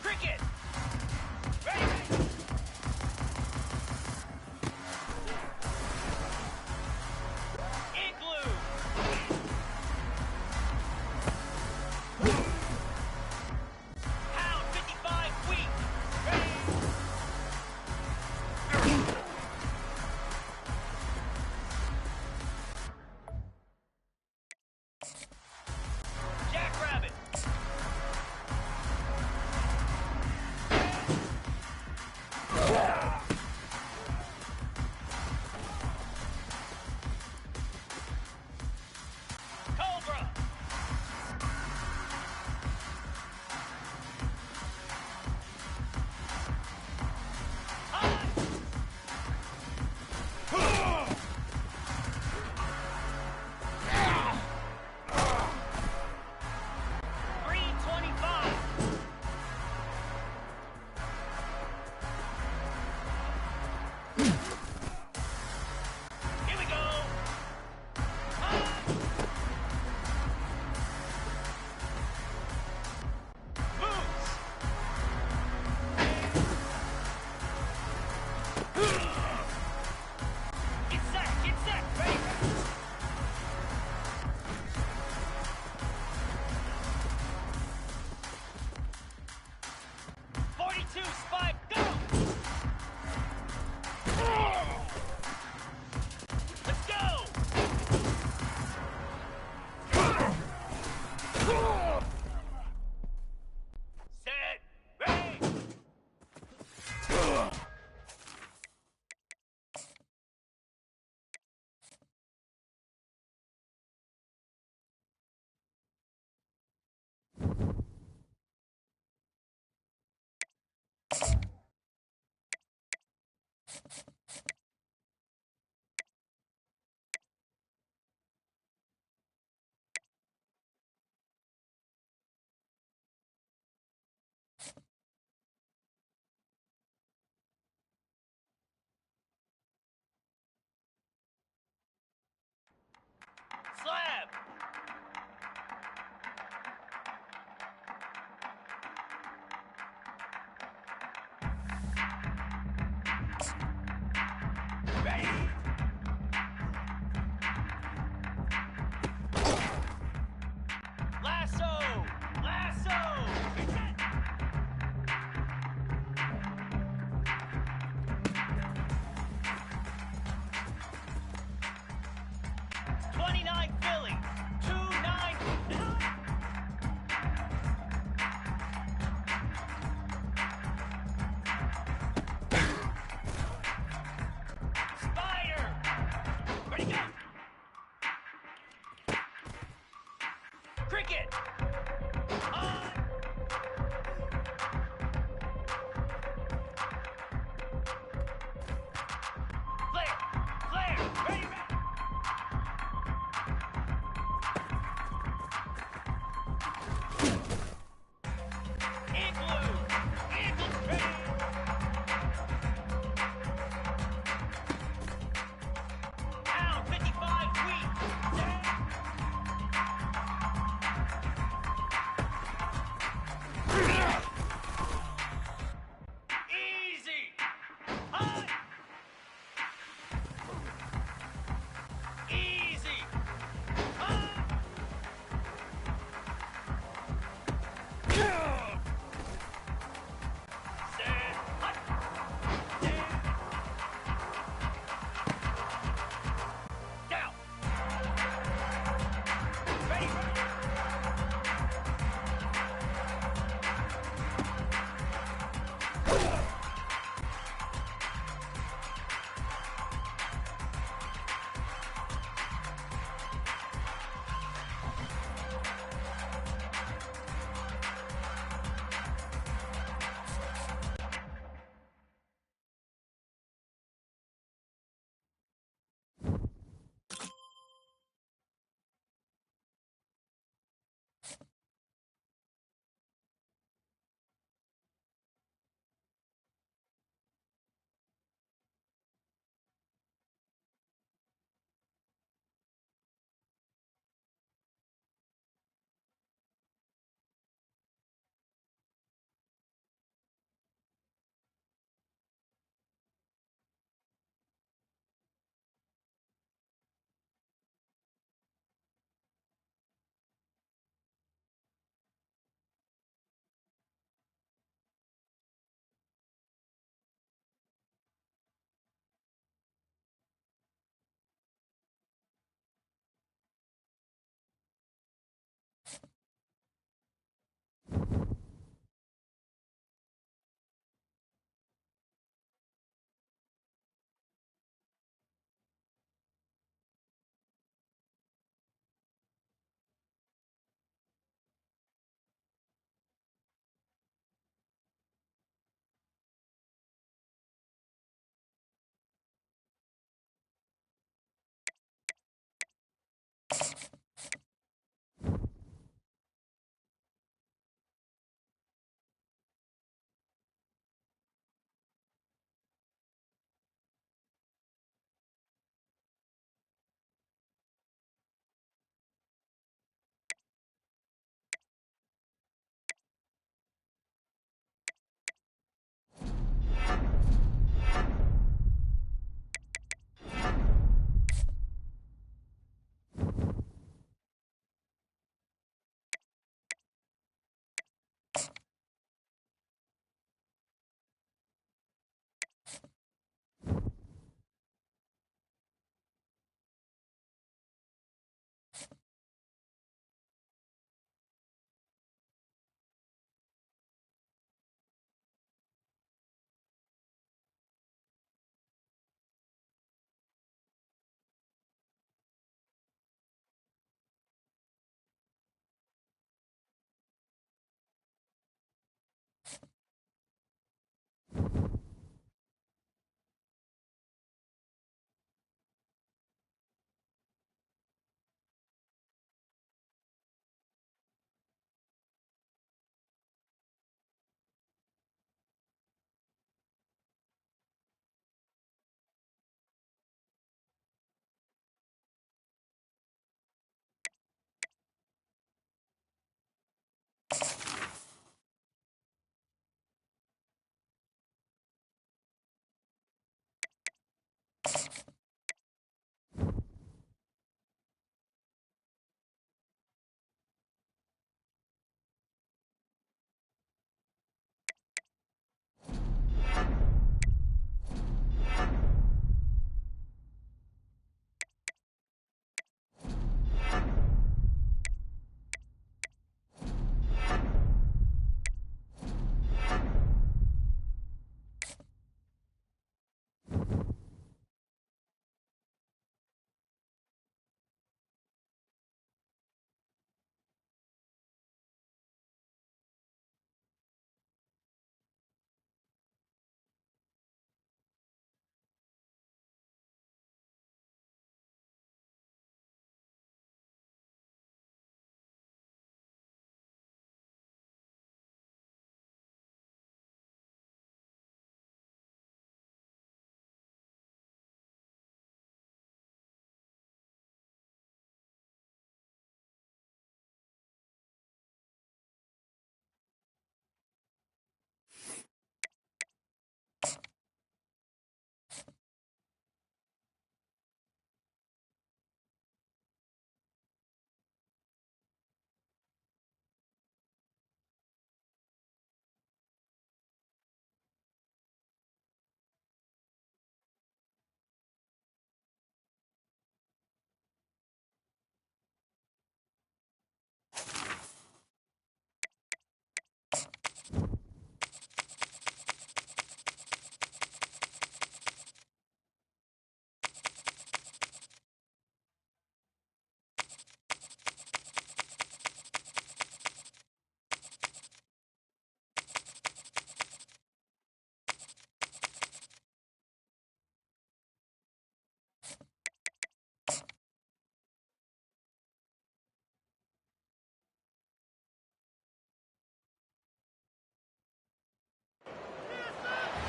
Cricket! Ready! Igloo! Pound 55 wheat! Ready! Jackrabbit! Cobra! Green 25! Here we go! Boots! Get set, ready? 42, spike, go! Let's go! Set, ready! Slab! Ready? Lasso! Lasso! Reset! 29 Phillies! 2-9! Spider! Ready, go! Cricket! On! Flare! Flare! Ready, ready! Igloo! Igloo! Ready! Pound 50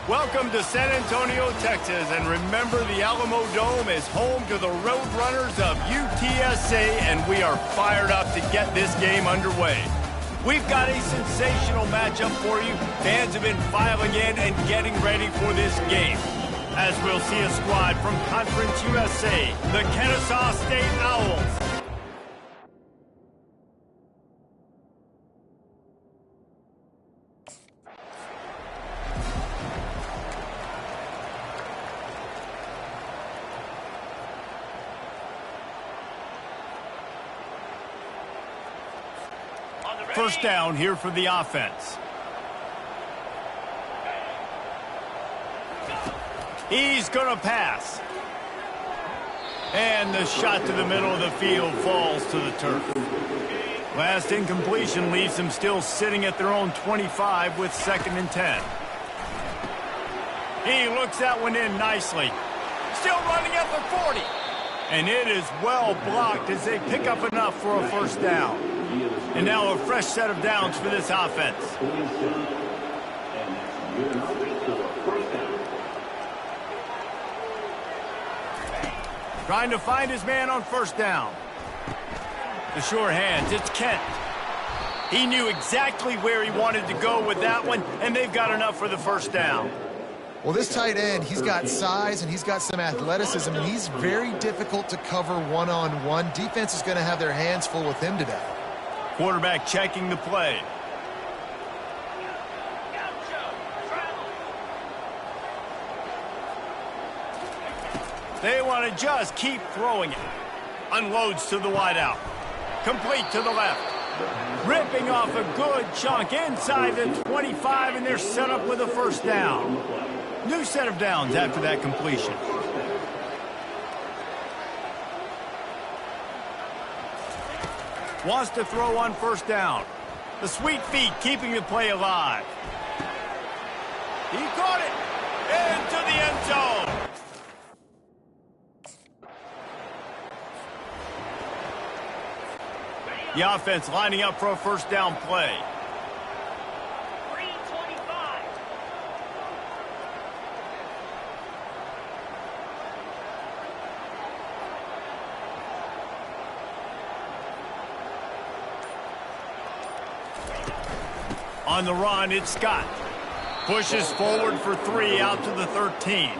Welcome to San Antonio, Texas, and remember the Alamo Dome is home to the Roadrunners of UTSA, and we are fired up to get this game underway. We've got a sensational matchup for you. Fans have been filing in and getting ready for this game. As we'll see a squad from Conference USA, the Kennesaw State Owls. First down here for the offense. He's going to pass. And the shot to the middle of the field falls to the turf. Last incompletion leaves them still sitting at their own 25 with 2nd and 10. He looks that one in nicely. Still running at the 40. And it is well blocked as they pick up enough for a first down. And now a fresh set of downs for this offense. Trying to find his man on first down. The sure hands, it's Kent. He knew exactly where he wanted to go with that one, and they've got enough for the first down. Well, this tight end, he's got size and he's got some athleticism, and he's very difficult to cover one-on-one. Defense is going to have their hands full with him today. Quarterback checking the play. They want to just keep throwing it. Unloads to the wideout. Complete to the left. Ripping off a good chunk inside the 25, and they're set up with a first down. New set of downs after that completion. Wants to throw on first down. The sweet feet keeping the play alive. He caught it into the end zone. The offense lining up for a first down play. 325. On the run, it's Scott. Pushes forward for 3 out to the 13.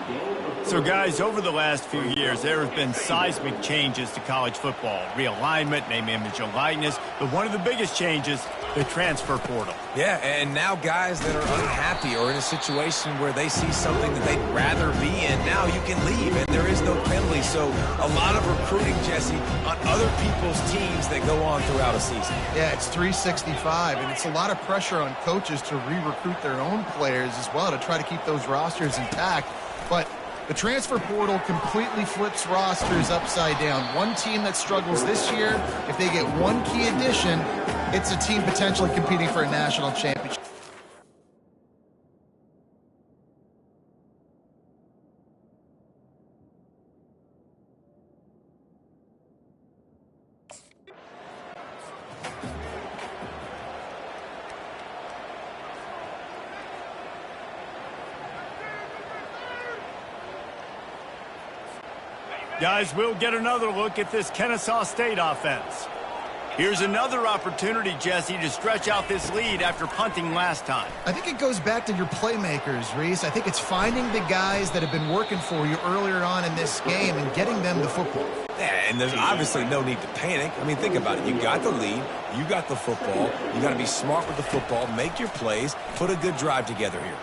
So, guys, over the last few years, there have been seismic changes to college football. Realignment, name, image, and likeness. But one of the biggest changes, the transfer portal. Yeah, and now guys that are unhappy or in a situation where they see something that they'd rather be in, now you can leave, and there is no penalty. So a lot of recruiting, Jesse, on other people's teams that go on throughout a season. Yeah, it's 365, and it's a lot of pressure on coaches to re-recruit their own players as well to try to keep those rosters intact. But the transfer portal completely flips rosters upside down. One team that struggles this year, if they get one key addition, it's a team potentially competing for a national championship. Guys, we'll get another look at this Kennesaw State offense. Here's another opportunity, Jesse, to stretch out this lead after punting last time. I think it goes back to your playmakers, Reese. I think it's finding the guys that have been working for you earlier on in this game and getting them the football. Yeah, and there's obviously no need to panic. I mean, think about it. You got the lead. You got the football. You got to be smart with the football, make your plays, put a good drive together here.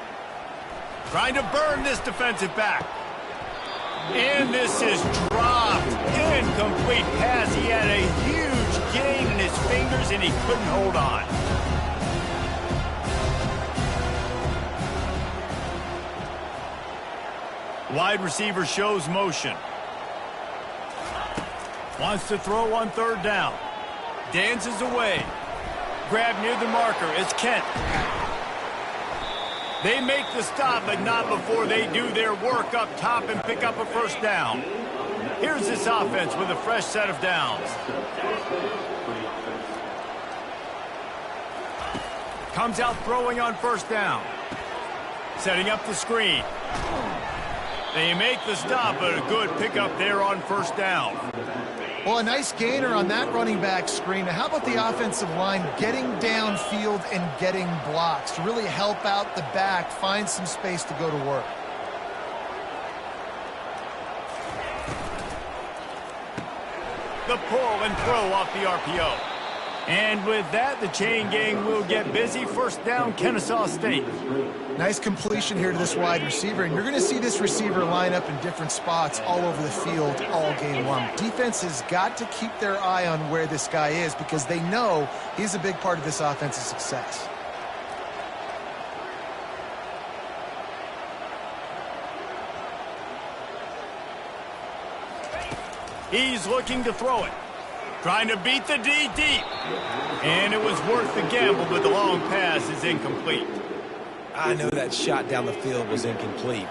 Trying to burn this defensive back. And this is dropped. Incomplete pass. He had a huge gain in his fingers, and he couldn't hold on. Wide receiver shows motion. Wants to throw on third down. Dances away. Grab near the marker. It's Kent. They make the stop, but not before they do their work up top and pick up a first down. Here's this offense with a fresh set of downs. Comes out throwing on first down. Setting up the screen. They make the stop, but a good pickup there on first down. Well, a nice gainer on that running back screen. Now, how about the offensive line getting downfield and getting blocks to really help out the back, find some space to go to work? The pull and throw off the RPO. And with that, the chain gang will get busy. First down, Kennesaw State. Nice completion here to this wide receiver, and you're going to see this receiver line up in different spots all over the field all game long. Defense has got to keep their eye on where this guy is because they know he's a big part of this offense's success. He's looking to throw it. Trying to beat the D deep. And it was worth the gamble, but the long pass is incomplete. I know that shot down the field was incomplete,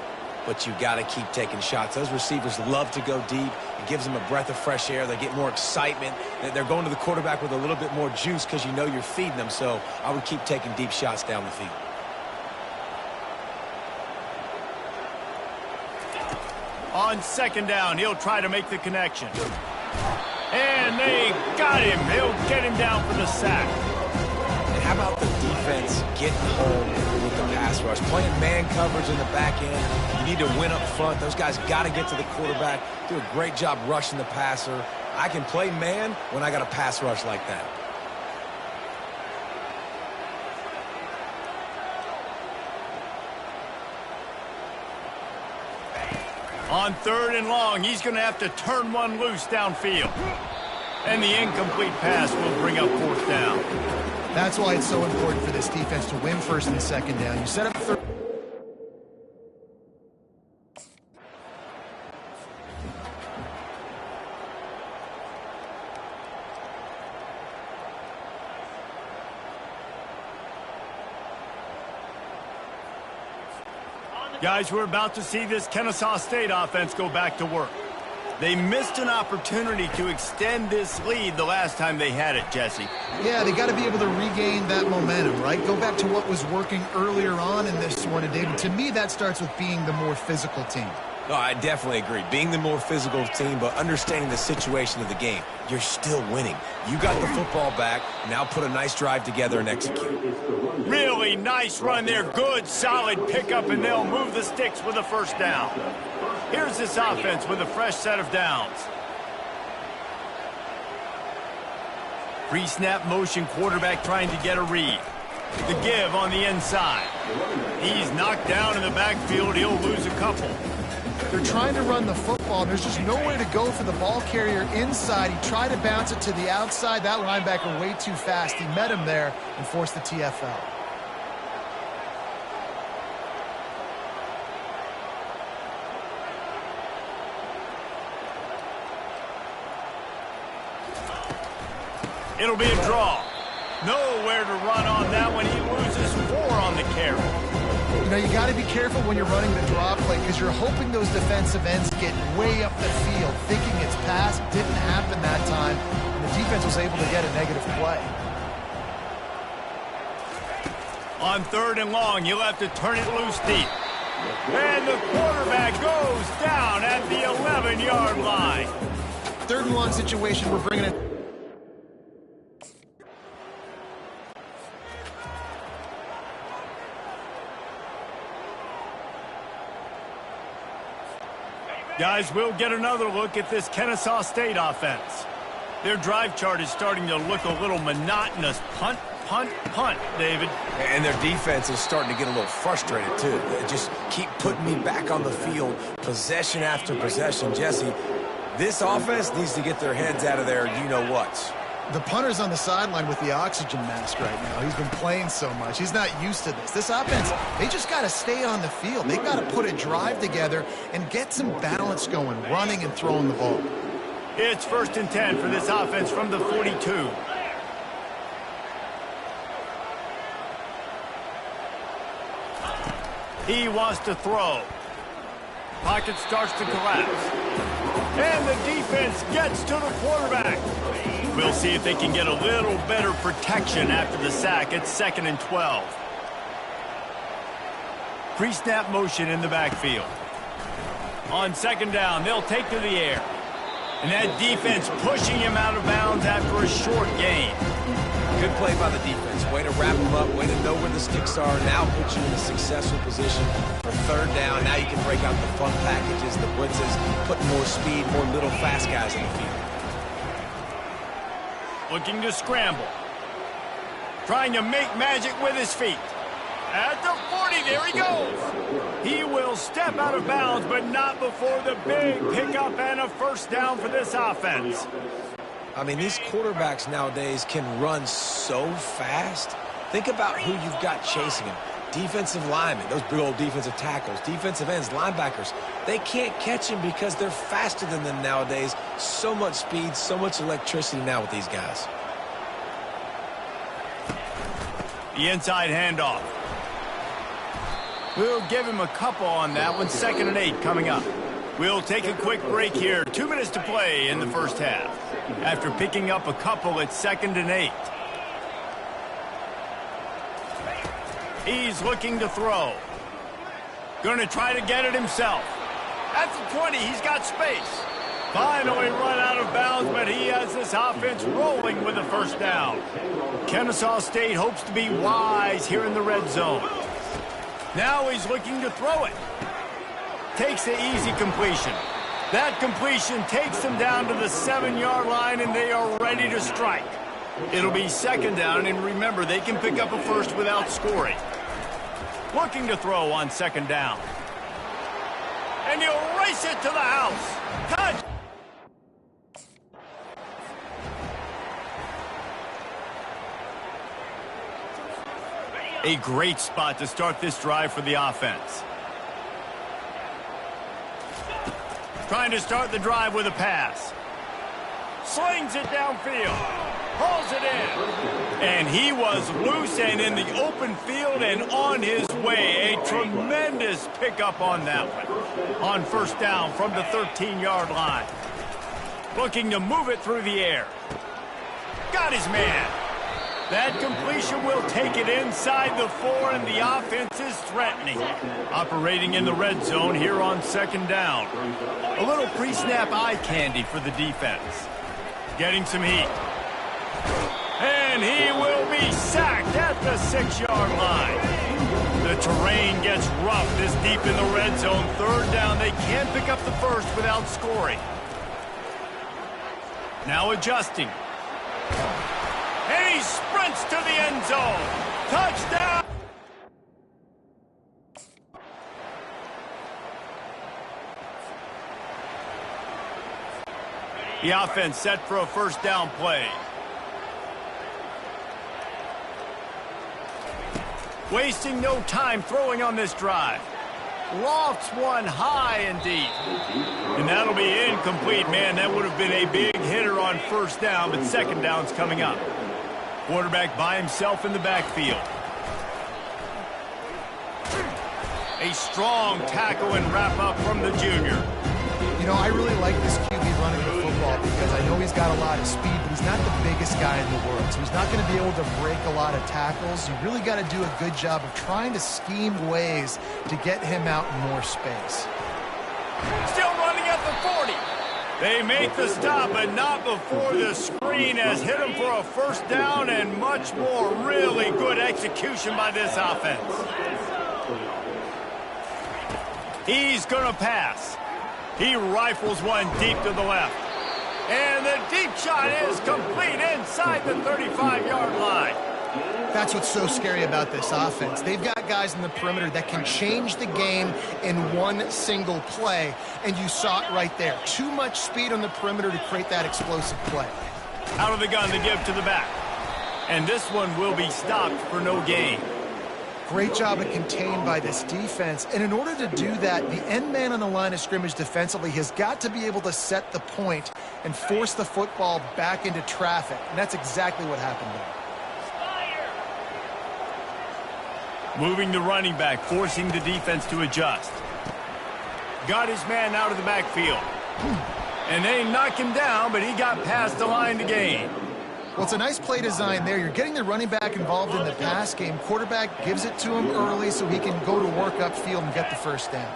but you got to keep taking shots. Those receivers love to go deep. It gives them a breath of fresh air. They get more excitement. They're going to the quarterback with a little bit more juice because you know you're feeding them. So I would keep taking deep shots down the field. On second down, he'll try to make the connection. And they got him. He'll get him down for the sack. And how about the defense getting home with the pass rush? Playing man coverage in the back end. You need to win up front. Those guys got to get to the quarterback. Do a great job rushing the passer. I can play man when I got a pass rush like that. On third and long, he's going to have to turn one loose downfield. And the incomplete pass will bring up fourth down. That's why it's so important for this defense to win first and second down. You set up third. Guys, we're about to see this Kennesaw State offense go back to work. They missed an opportunity to extend this lead the last time they had it, Jesse. Yeah, they got to be able to regain that momentum, right? Go back to what was working earlier on in this one. And, David, to me, that starts with being the more physical team. No, I definitely agree. Being the more physical team, but understanding the situation of the game. You're still winning. You got the football back. Now put a nice drive together and execute. Really nice run there. Good, solid pickup, and they'll move the sticks with a first down. Here's this offense with a fresh set of downs. Pre-snap motion quarterback trying to get a read. The give on the inside. He's knocked down in the backfield. He'll lose a couple. They're trying to run the football, and there's just nowhere to go for the ball carrier inside. He tried to bounce it to the outside. That linebacker way too fast. He met him there and forced the TFL. It'll be a draw. Nowhere to run on that one. He loses 4 on the carry. You know, you got to be careful when you're running the draw play because you're hoping those defensive ends get way up the field, thinking it's pass. Didn't happen that time, and the defense was able to get a negative play. On third and long, you'll have to turn it loose deep. And the quarterback goes down at the 11-yard line. Third and long situation, we're bringing it. Guys, we'll get another look at this Kennesaw State offense. Their drive chart is starting to look a little monotonous. Punt, punt, punt, David. And their defense is starting to get a little frustrated, too. They just keep putting me back on the field, possession after possession. Jesse, this offense needs to get their heads out of there, you-know-what. The punter's on the sideline with the oxygen mask right now. He's been playing so much. He's not used to this. This offense, they just got to stay on the field. They've got to put a drive together and get some balance going, running and throwing the ball. It's 1st and 10 for this offense from the 42. He wants to throw. Pocket starts to collapse. And the defense gets to the quarterback. We'll see if they can get a little better protection after the sack. It's 2nd and 12. Pre-snap motion in the backfield. On second down, they'll take to the air. And that defense pushing him out of bounds after a short gain. Good play by the defense. Way to wrap them up, way to know where the sticks are. Now put you in a successful position for third down. Now you can break out the fun packages, the blitzes, put more speed, more little fast guys in the field. Looking to scramble. Trying to make magic with his feet. At the 40, there he goes. He will step out of bounds, but not before the big pickup and a first down for this offense. I mean, these quarterbacks nowadays can run so fast. Think about who you've got chasing him. Defensive linemen, those big old defensive tackles, defensive ends, linebackers. They can't catch him because they're faster than them nowadays. So much speed, so much electricity now with these guys. The inside handoff. We'll give him a couple on that one. 2nd and 8 coming up. We'll take a quick break here. 2 minutes to play in the first half. After picking up a couple, it's 2nd and 8. He's looking to throw. Going to try to get it himself. At the 20, he's got space. Finally run out of bounds, but he has this offense rolling with a first down. Kennesaw State hopes to be wise here in the red zone. Now he's looking to throw it. Takes the easy completion. That completion takes them down to the 7-yard line, and they are ready to strike. It'll be 2nd down, and remember, they can pick up a first without scoring. Looking to throw on 2nd down. And he'll race it to the house. Touch! A great spot to start this drive for the offense. Trying to start the drive with a pass. Slings it downfield. Hauls it in. And he was loose and in the open field and on his way. A tremendous pickup on that one. On first down from the 13-yard line. Looking to move it through the air. Got his man. That completion will take it inside the 4, and the offense is threatening. Operating in the red zone here on 2nd down. A little pre-snap eye candy for the defense. Getting some heat. And he will be sacked at the 6-yard line. The terrain gets rough this deep in the red zone. 3rd down, they can't pick up the first without scoring. Now adjusting. And he sprints to the end zone. Touchdown! The offense set for a first down play. Wasting no time throwing on this drive. Lofts one high and deep. And that'll be incomplete, man. That would have been a big hitter on first down, but 2nd down's coming up. Quarterback by himself in the backfield. A strong tackle and wrap up from the junior. You know, I really like this QB running the football because I know he's got a lot of speed, but he's not the biggest guy in the world. So he's not going to be able to break a lot of tackles. You really got to do a good job of trying to scheme ways to get him out in more space. Still running at the 40. They make the stop, but not before the screen has hit him for a first down and much more. Really good execution by this offense. He's going to pass. He rifles one deep to the left. And the deep shot is complete inside the 35-yard line. That's what's so scary about this offense. They've got guys in the perimeter that can change the game in one single play, and you saw it right there. Too much speed on the perimeter to create that explosive play. Out of the gun to give to the back. And this one will be stopped for no gain. Great job of contained by this defense. And in order to do that, the end man on the line of scrimmage defensively has got to be able to set the point and force the football back into traffic. And that's exactly what happened there. Moving the running back, forcing the defense to adjust. Got his man out of the backfield. And they knock him down, but he got past the line to gain. Well, it's a nice play design there. You're getting the running back involved in the pass game. Quarterback gives it to him early so he can go to work upfield and get the first down.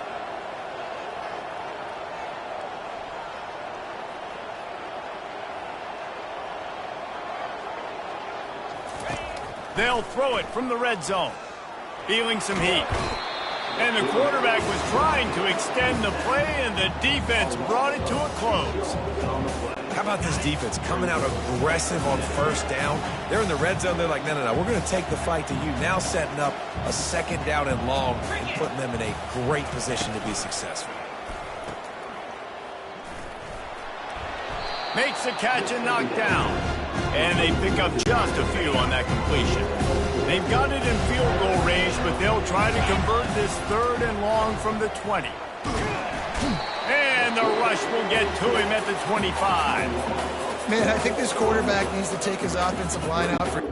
They'll throw it from the red zone. Feeling some heat. And the quarterback was trying to extend the play, and the defense brought it to a close. How about this defense coming out aggressive on first down? They're in the red zone. They're like, no, we're going to take the fight to you. Now setting up a second down and long and putting them in a great position to be successful. Makes the catch and knock down. And they pick up just a few on that completion. They've got it in field goal range, but they'll try to convert this third and long from the 20. And the rush will get to him at the 25. Man, I think this quarterback needs to take his offensive line out for...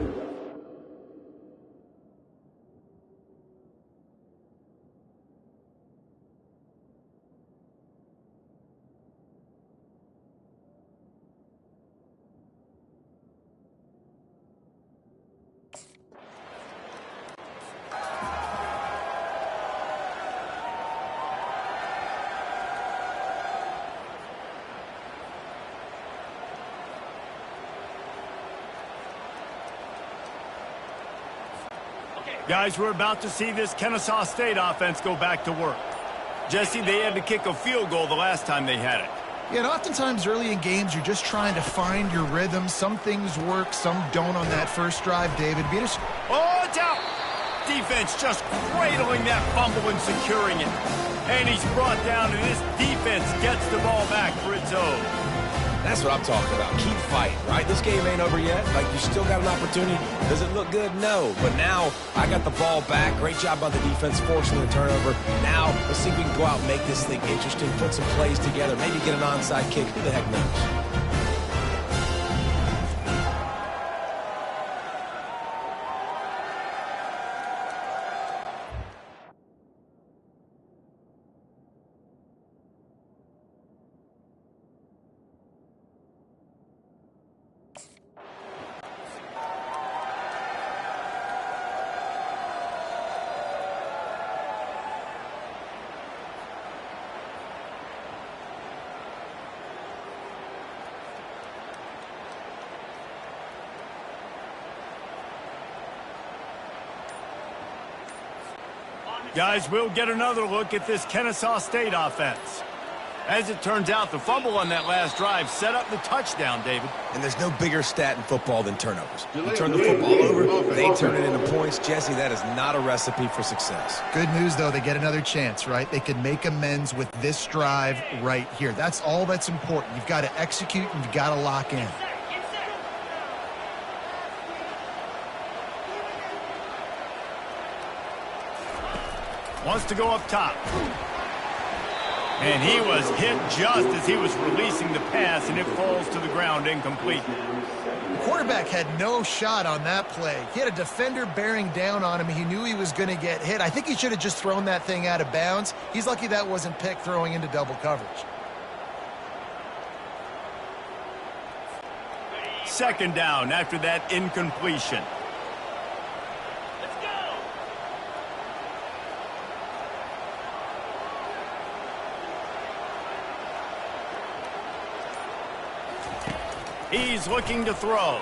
Guys, we're about to see this Kennesaw State offense go back to work. Jesse, they had to kick a field goal the last time they had it. Yeah, and oftentimes early in games, you're just trying to find your rhythm. Some things work, some don't on that first drive, David. Oh, it's out! Defense just cradling that fumble and securing it. And he's brought down, and this defense gets the ball back for its own. That's what I'm talking about. Keep fighting, right? This game ain't over yet. Like, you still got an opportunity. Does it look good? No. But now, I got the ball back. Great job by the defense forcing the turnover. Now, let's see if we can go out and make this thing interesting, put some plays together, maybe get an onside kick. Who the heck knows? Guys, we'll get another look at this Kennesaw State offense. As it turns out, the fumble on that last drive set up the touchdown, David. And there's no bigger stat in football than turnovers. You turn the football over, they turn it into points. Jesse, that is not a recipe for success. Good news, though, they get another chance, right? They can make amends with this drive right here. That's all that's important. You've got to execute and you've got to lock in. Wants to go up top. And he was hit just as he was releasing the pass, and it falls to the ground incomplete. The quarterback had no shot on that play. He had a defender bearing down on him. He knew he was going to get hit. I think he should have just thrown that thing out of bounds. He's lucky that wasn't picked throwing into double coverage. Second down after that incompletion. He's looking to throw.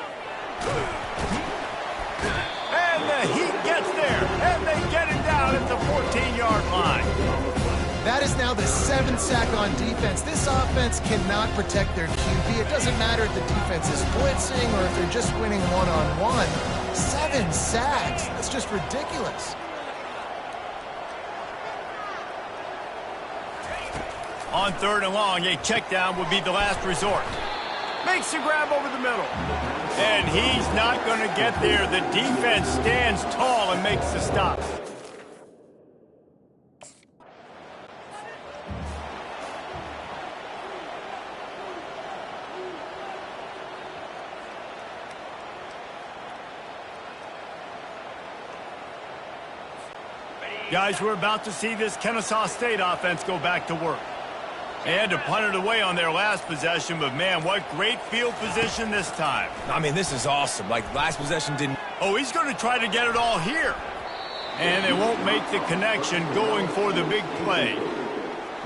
And the heat gets there, and they get him down at the 14-yard line. That is now the 7th sack on defense. This offense cannot protect their QB. It doesn't matter if the defense is blitzing or if they're just winning one-on-one. 7 sacks. That's just ridiculous. On third and long, a check down would be the last resort. Makes the grab over the middle. And he's not going to get there. The defense stands tall and makes the stop. Guys, we're about to see this Kennesaw State offense go back to work. They had to punt it away on their last possession, but man, what great field position this time. I mean, this is awesome. Like, last possession didn't... Oh, he's going to try to get it all here. And they won't make the connection going for the big play.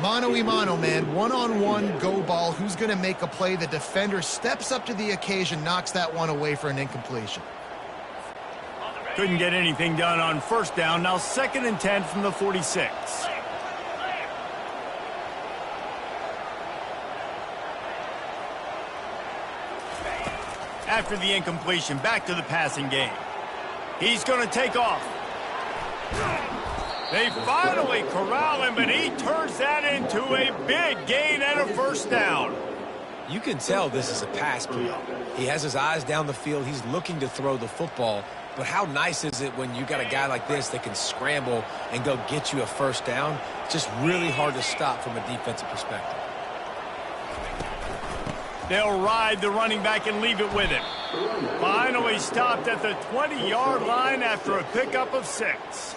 Mano-a-mano, man. One-on-one go ball. Who's going to make a play? The defender steps up to the occasion, knocks that one away for an incompletion. Couldn't get anything done on first down. Now 2nd and 10 from the 46. After the incompletion, back to the passing game. He's going to take off. They finally corral him, but he turns that into a big gain and a first down. You can tell this is a pass play. He has his eyes down the field. He's looking to throw the football. But how nice is it when you got a guy like this that can scramble and go get you a first down? It's just really hard to stop from a defensive perspective. They'll ride the running back and leave it with him. Finally stopped at the 20-yard line after a pickup of 6.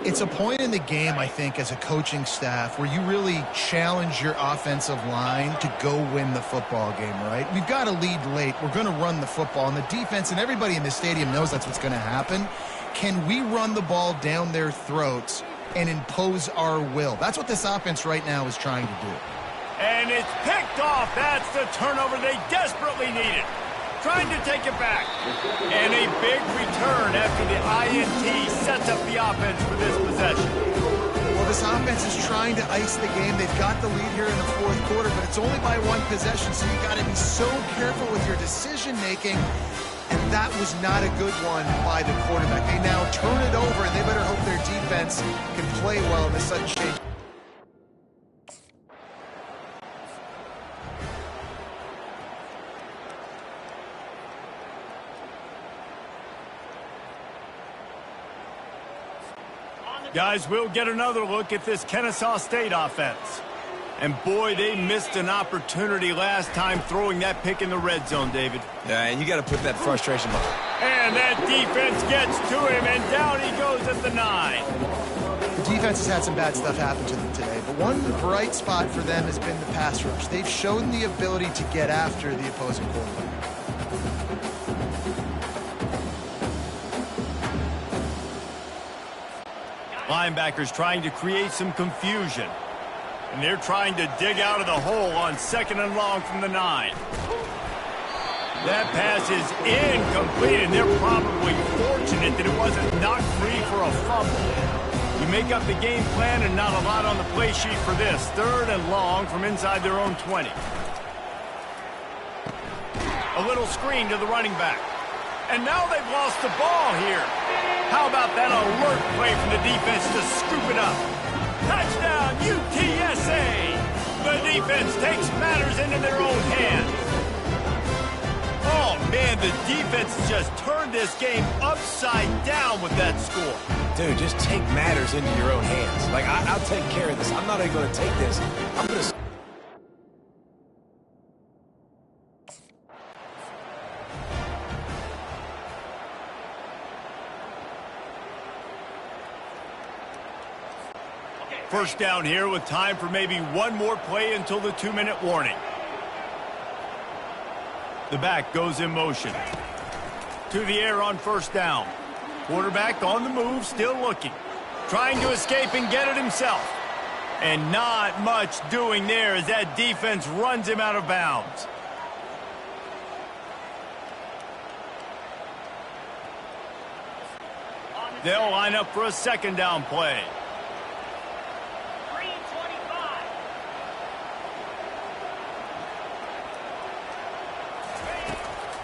It's a point in the game, I think, as a coaching staff where you really challenge your offensive line to go win the football game, right? We've got to lead late. We're going to run the football, and the defense and everybody in the stadium knows that's what's going to happen. Can we run the ball down their throats and impose our will? That's what this offense right now is trying to do. And it's picked off. That's the turnover they desperately needed. Trying to take it back. And a big return after the INT sets up the offense for this possession. Well, this offense is trying to ice the game. They've got the lead here in the 4th quarter, but it's only by 1 possession, so you got to be so careful with your decision-making. And that was not a good one by the quarterback. They now turn it over, and they better hope their defense can play well in this sudden change. Guys, we'll get another look at this Kennesaw State offense. And boy, they missed an opportunity last time throwing that pick in the red zone, David. Yeah, and you got to put that frustration behind. And that defense gets to him, and down he goes at the 9. The defense has had some bad stuff happen to them today, but one bright spot for them has been the pass rush. They've shown the ability to get after the opposing quarterback. Linebackers trying to create some confusion. And they're trying to dig out of the hole on 2nd and long from the 9. That pass is incomplete, and they're probably fortunate that it wasn't knocked free for a fumble. You make up the game plan and not a lot on the play sheet for this. 3rd and long from inside their own 20. A little screen to the running back. And now they've lost the ball here. How about that alert play from the defense to scoop it up? Touchdown, UTSA! The defense takes matters into their own hands. Oh, man, the defense just turned this game upside down with that score. Dude, just take matters into your own hands. Like, I'll take care of this. I'm not even going to take this. I'm going to... First down here with time for maybe one more play until the 2-minute warning. The back goes in motion. To the air on first down. Quarterback on the move, still looking. Trying to escape and get it himself. And not much doing there as that defense runs him out of bounds. They'll line up for a 2nd down play.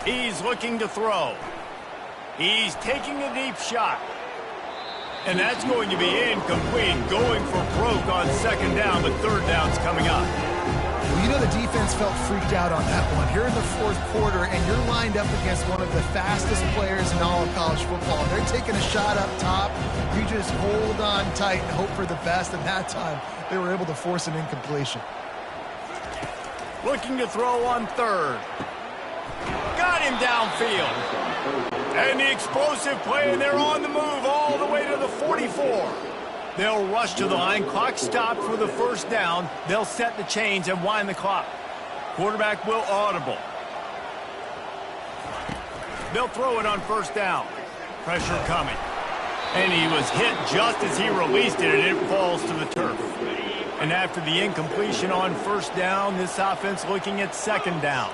He's looking to throw. He's taking a deep shot. And that's going to be incomplete. Going for broke on 2nd down, but 3rd down's coming up. Well, you know the defense felt freaked out on that one. You're in the 4th quarter, and you're lined up against one of the fastest players in all of college football. They're taking a shot up top. You just hold on tight and hope for the best. And that time, they were able to force an incompletion. Looking to throw on 3rd. Got him downfield. And the explosive play, and they're on the move all the way to the 44. They'll rush to the line. Clock stopped for the first down. They'll set the chains and wind the clock. Quarterback will audible. They'll throw it on first down. Pressure coming. And he was hit just as he released it, and it falls to the turf. And after the incompletion on first down, this offense looking at second down.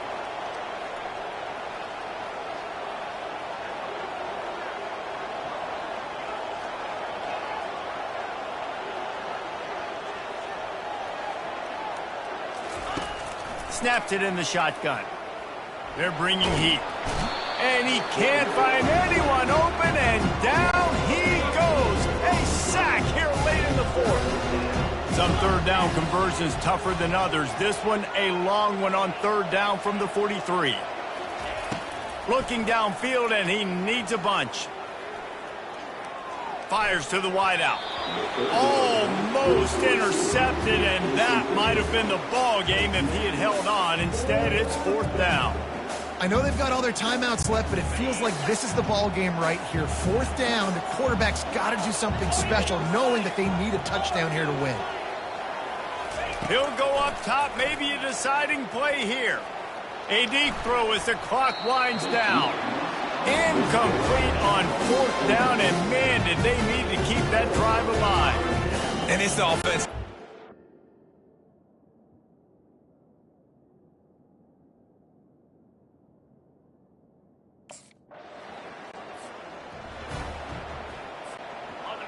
Snapped it in the shotgun. They're bringing heat. And he can't find anyone open, and down he goes. A sack here late in the fourth. Some third down conversions tougher than others. This one a long one on third down from the 43. Looking downfield, and he needs a bunch. Fires to the wideout. Almost intercepted, and that might have been the ball game if he had held on. Instead, it's fourth down. I know they've got all their timeouts left, but it feels like this is the ball game right here. Fourth down, the quarterback's got to do something special, knowing that they need a touchdown here to win. He'll go up top, maybe a deciding play here. A deep throw as the clock winds down. Incomplete on fourth down, and man, did they need to keep that drive alive. And it's the offense.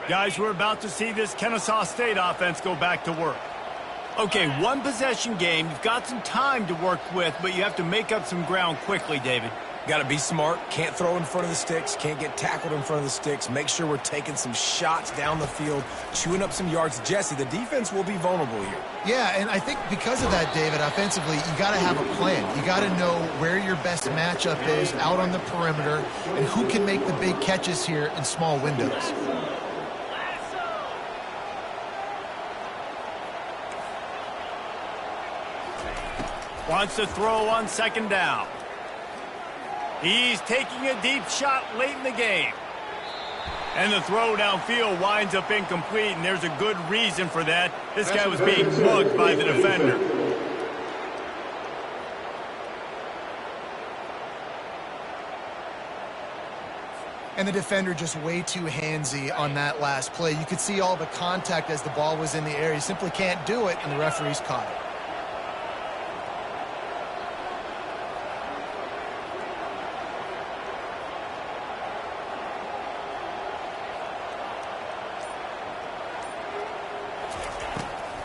Guys, we're about to see this Kennesaw State offense go back to work. Okay, one possession game. You've got some time to work with, but you have to make up some ground quickly, David. Got to be smart. Can't throw in front of the sticks. Can't get tackled in front of the sticks. Make sure we're taking some shots down the field, chewing up some yards. Jesse, the defense will be vulnerable here. Yeah, and I think because of that, David, offensively, you got to have a plan. You got to know where your best matchup is out on the perimeter and who can make the big catches here in small windows. Wants to throw on second down. He's taking a deep shot late in the game. And the throw downfield winds up incomplete, and there's a good reason for that. This guy was being mugged by the defender. And the defender just way too handsy on that last play. You could see all the contact as the ball was in the air. He simply can't do it, and the referees caught it.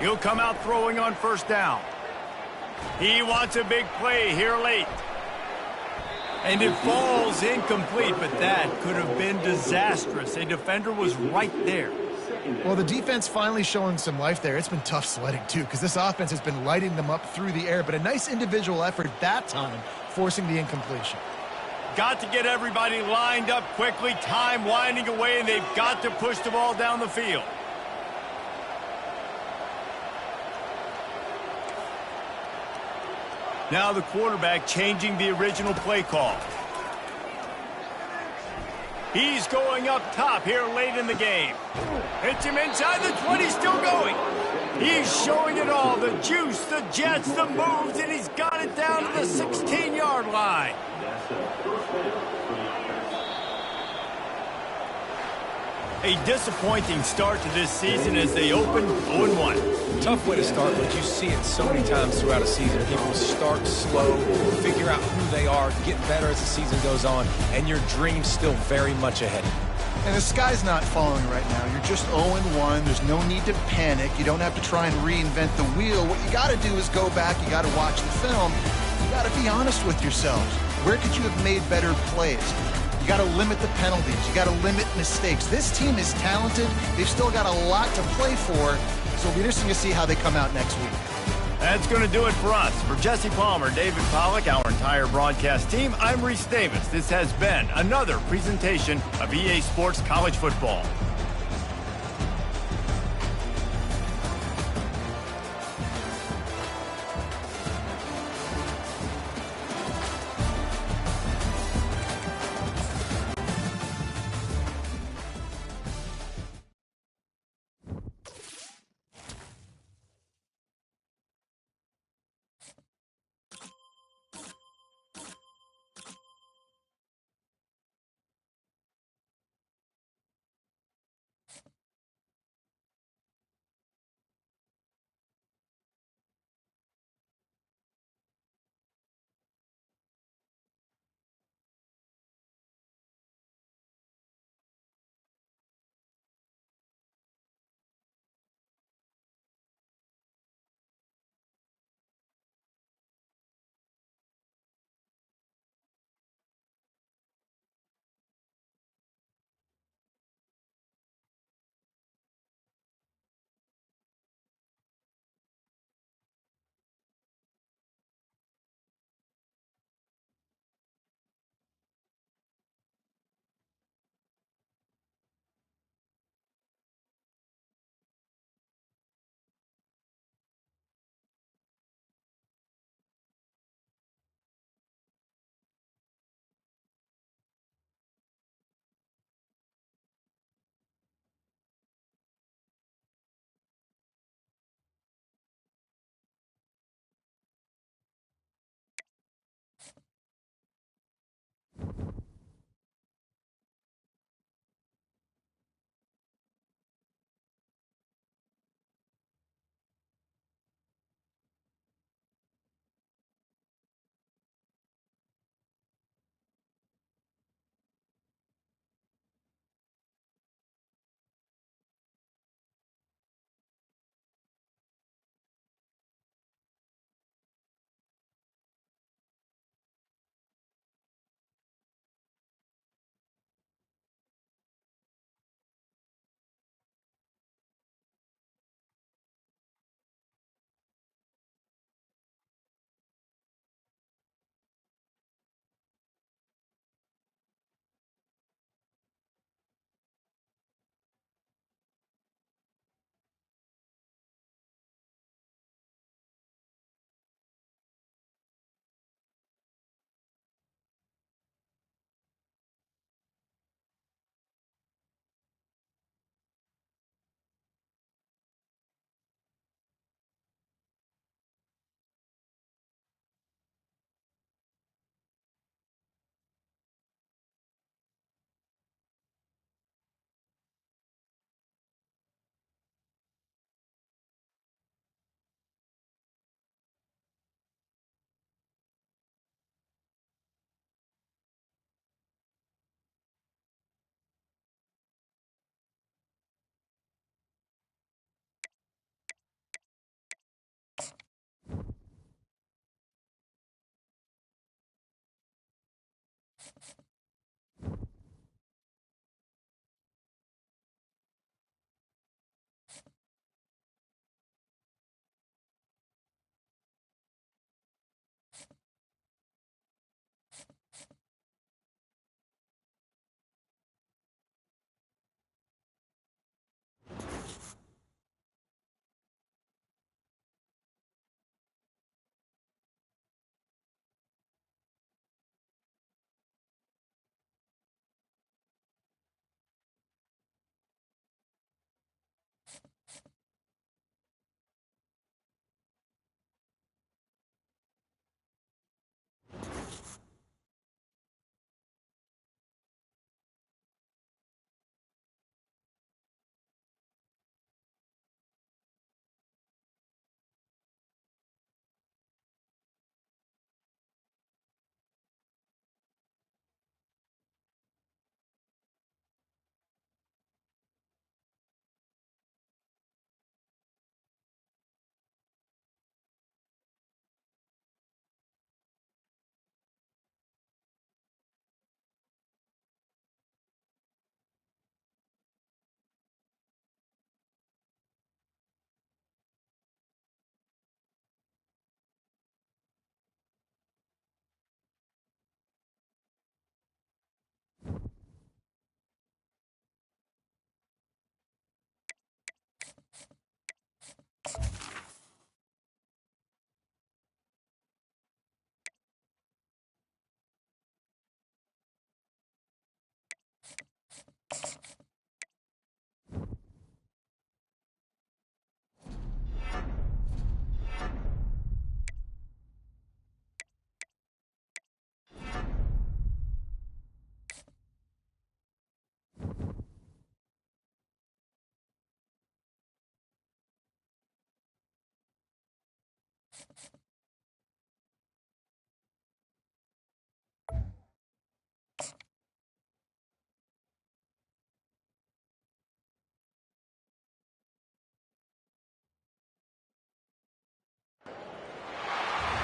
He'll come out throwing on first down. He wants a big play here late. And it falls incomplete, but that could have been disastrous. A defender was right there. Well, the defense finally showing some life there. It's been tough sledding, too, because this offense has been lighting them up through the air, but a nice individual effort that time, forcing the incompletion. Got to get everybody lined up quickly. Time winding away, and they've got to push the ball down the field. Now the quarterback changing the original play call. He's going up top here late in the game. Hits him inside the 20, still going. He's showing it all, the juice, the jets, the moves, and he's got it down to the 16-yard line. A disappointing start to this season as they open 0-1. Tough way to start, but you see it so many times throughout a season. People start slow, figure out who they are, get better as the season goes on, and your dream's still very much ahead. And the sky's not falling right now. You're just 0-1. There's no need to panic. You don't have to try and reinvent the wheel. What you got to do is go back. You got to watch the film. You got to be honest with yourselves. Where could you have made better plays? You got to limit the penalties. You got to limit mistakes. This team is talented. They've still got a lot to play for. So it'll be interesting to see how they come out next week. That's going to do it for us. For Jesse Palmer, David Pollack, our entire broadcast team, I'm Reese Davis. This has been another presentation of EA Sports College Football.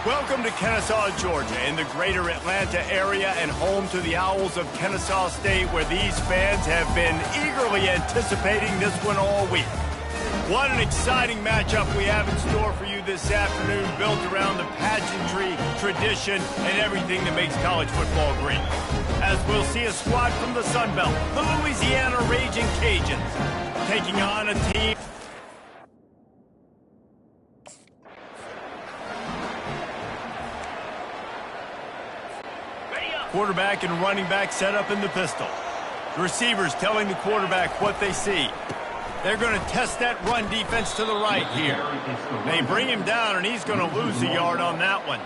Welcome to Kennesaw, Georgia, in the greater Atlanta area and home to the Owls of Kennesaw State, where these fans have been eagerly anticipating this one all week. What an exciting matchup we have in store for you this afternoon, built around the pageantry, tradition, and everything that makes college football great. As we'll see a squad from the Sun Belt, the Louisiana Raging Cajuns, taking on a team. Quarterback and running back set up in the pistol. The receivers telling the quarterback what they see. They're going to test that run defense to the right here. They bring him down, and he's going to lose a yard on that one.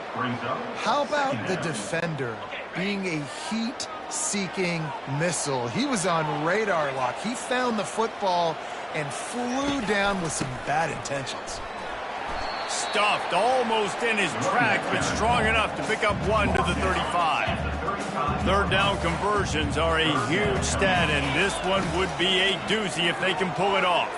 How about the defender being a heat-seeking missile? He was on radar lock. He found the football and flew down with some bad intentions. Stuffed almost in his tracks, but strong enough to pick up one to the 35. Third down conversions are a huge stat, and this one would be a doozy if they can pull it off.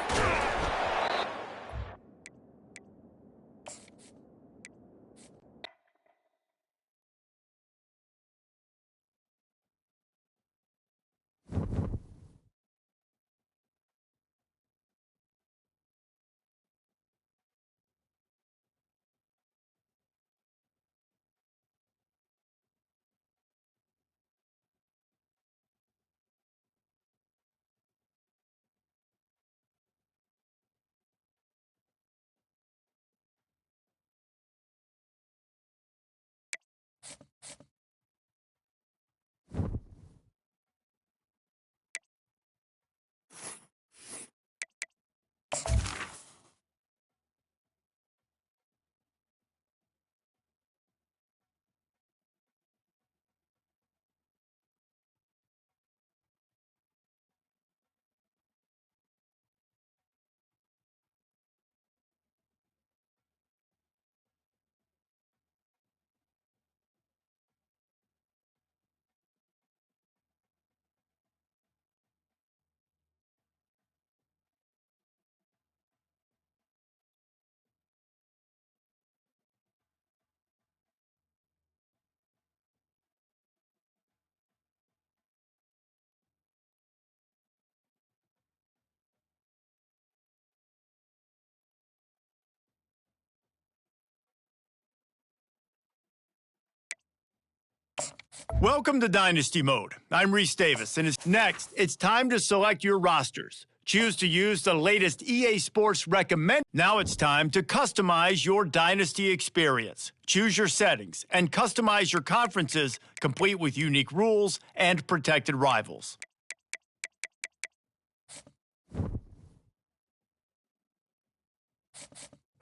Welcome to Dynasty Mode. I'm Reese Davis, and next, it's time to select your rosters. Choose to use the latest EA Sports recommend. Now it's time to customize your Dynasty experience. Choose your settings and customize your conferences, complete with unique rules and protected rivals.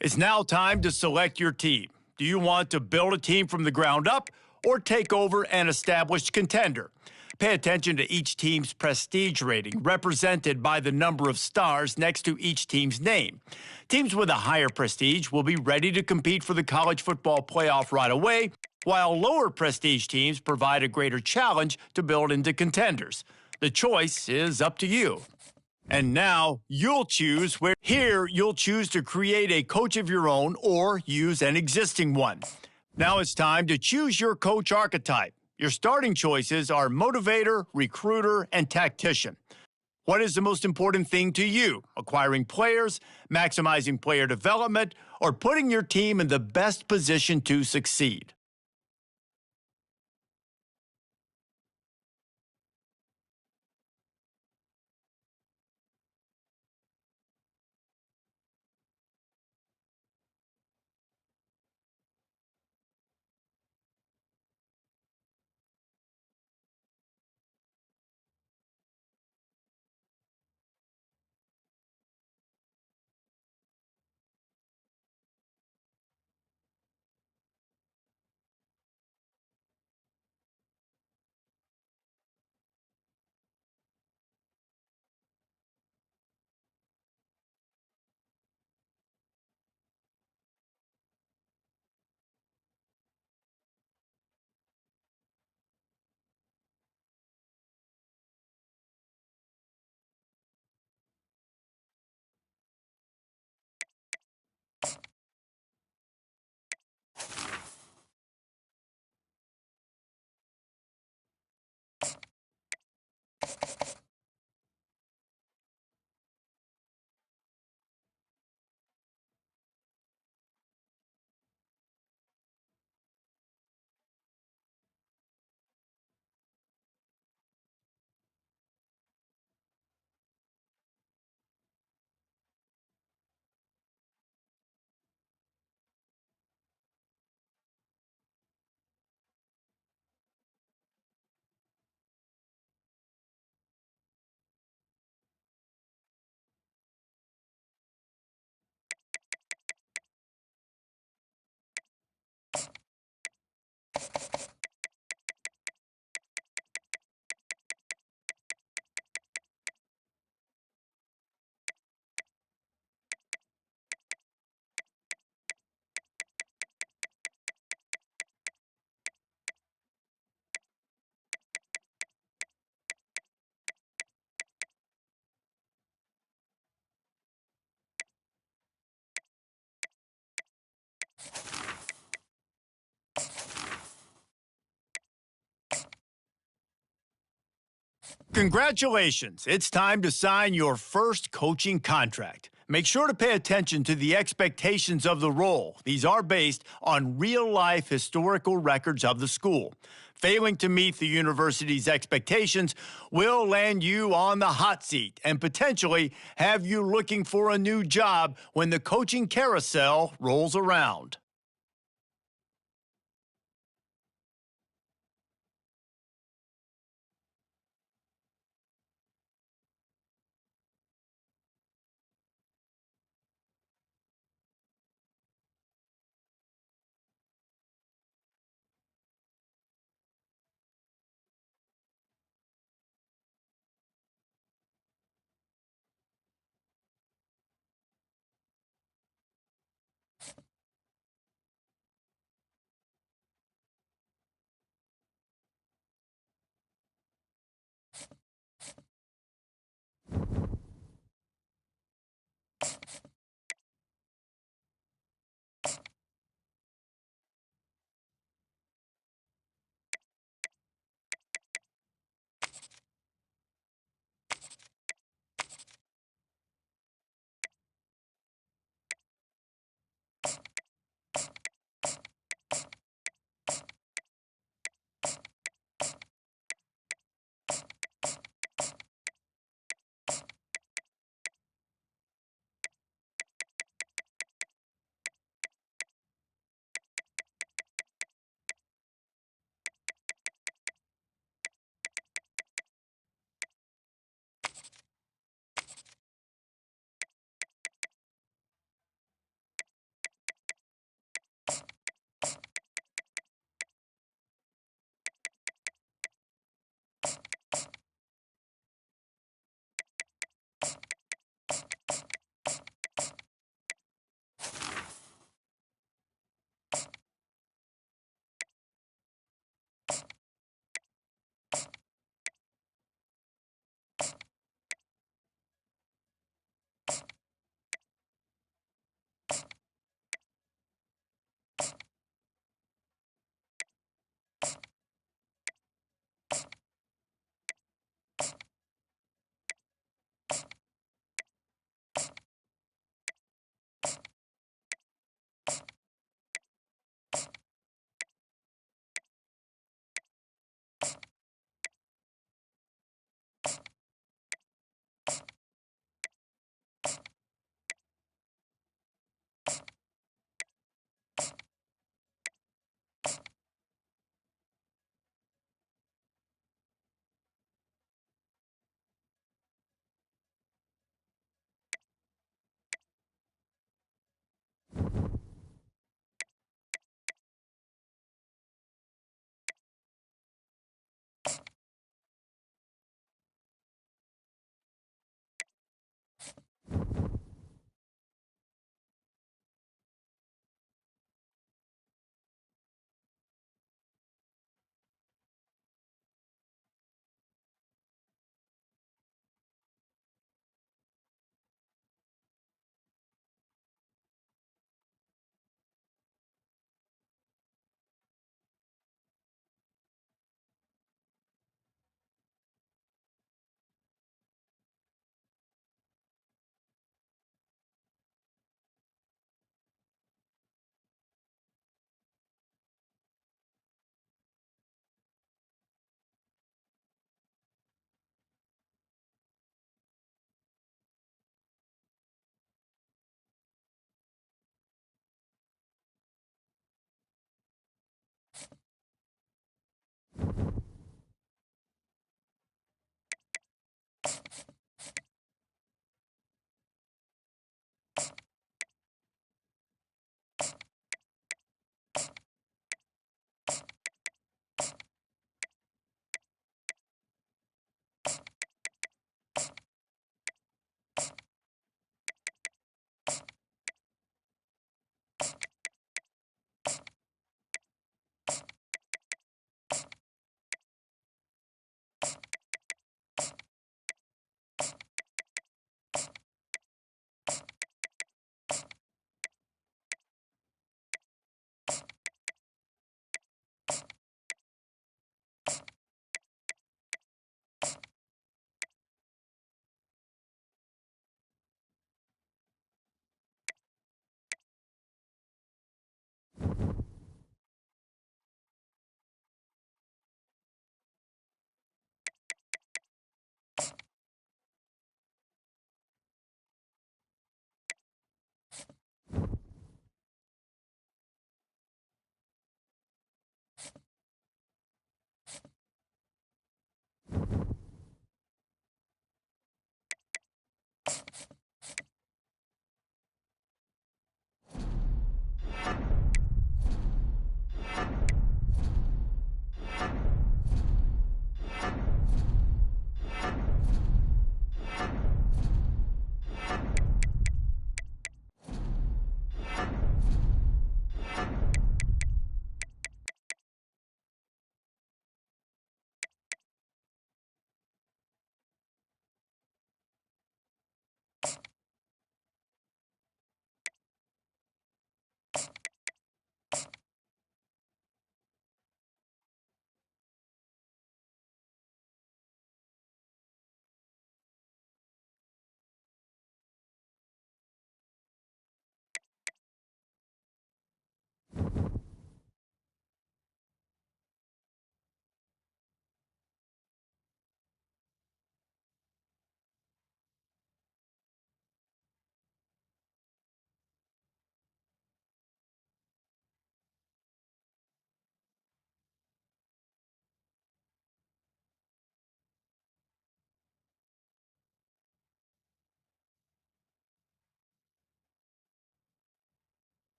It's now time to select your team. Do you want to build a team from the ground up or take over an established contender? Pay attention to each team's prestige rating, represented by the number of stars next to each team's name. Teams with a higher prestige will be ready to compete for the college football playoff right away, while lower prestige teams provide a greater challenge to build into contenders. The choice is up to you. And now you'll choose where. Here, you'll choose to create a coach of your own or use an existing one. Now it's time to choose your coach archetype. Your starting choices are motivator, recruiter, and tactician. What is the most important thing to you? Acquiring players, maximizing player development, or putting your team in the best position to succeed? Congratulations! It's time to sign your first coaching contract. Make sure to pay attention to the expectations of the role. These are based on real-life historical records of the school. Failing to meet the university's expectations will land you on the hot seat and potentially have you looking for a new job when the coaching carousel rolls around.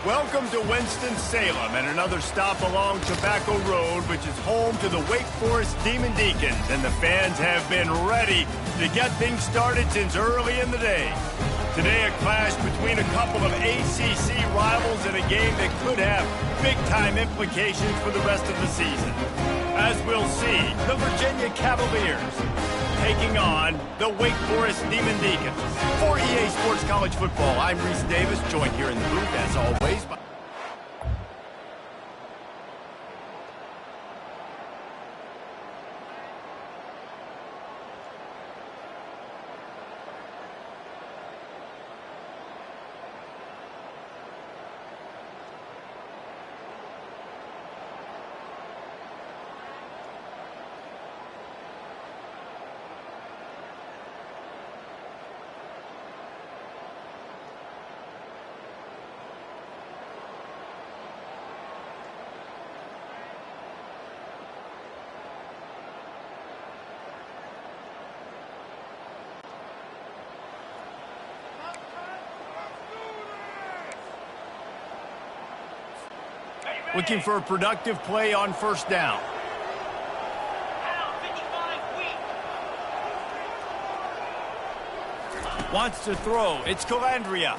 Welcome to Winston-Salem and another stop along Tobacco Road, which is home to the Wake Forest Demon Deacons, and the fans have been ready to get things started since early in the day. Today, a clash between a couple of ACC rivals in a game that could have big-time implications for the rest of the season. As we'll see, the Virginia Cavaliers taking on the Wake Forest Demon Deacons. For EA Sports College Football, I'm Reese Davis, joined here in the booth, as always, by looking for a productive play on first down. Down 55 weak. Wants to throw. It's Calandria.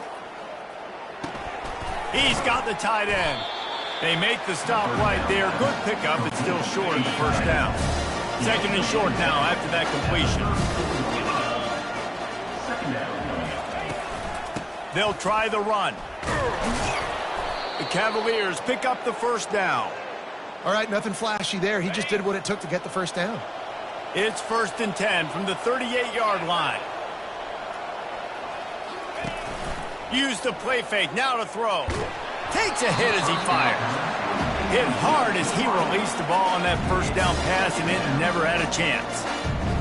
He's got the tight end. They make the stop right there. Good pickup. It's still short of the first down. Second and short now after that completion. They'll try the run. The Cavaliers pick up the first down. All right, nothing flashy there. He just did what it took to get the first down. It's 1st and 10 from the 38-yard line. Use the play fake, now to throw. Takes a hit as he fires. Hit hard as he released the ball on that first down pass, and it never had a chance.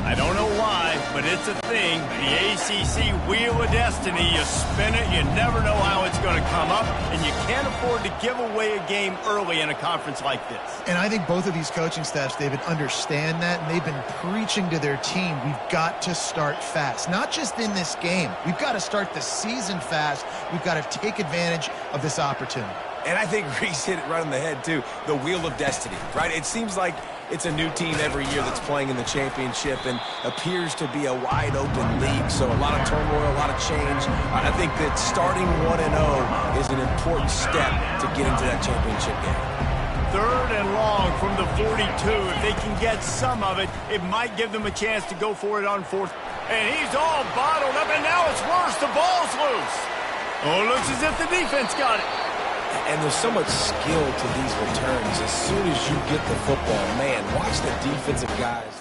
I don't know why, but it's a thing. The ACC Wheel of Destiny, you spin it, you never know how it's going to come up, and you can't afford to give away a game early in a conference like this. And I think both of these coaching staffs, David, understand that, and they've been preaching to their team, we've got to start fast. Not just in this game. We've got to start the season fast. We've got to take advantage of this opportunity. And I think Reese hit it right on the head, too. The Wheel of Destiny, right? It seems like it's a new team every year that's playing in the championship and appears to be a wide-open league. So a lot of turmoil, a lot of change. I think that starting 1-0 is an important step to getting to that championship game. Third and long from the 42. If they can get some of it, it might give them a chance to go for it on fourth. And he's all bottled up, and now it's worse. The ball's loose. Oh, it looks as if the defense got it. And there's so much skill to these returns. As soon as you get the football, man, watch the defensive guys.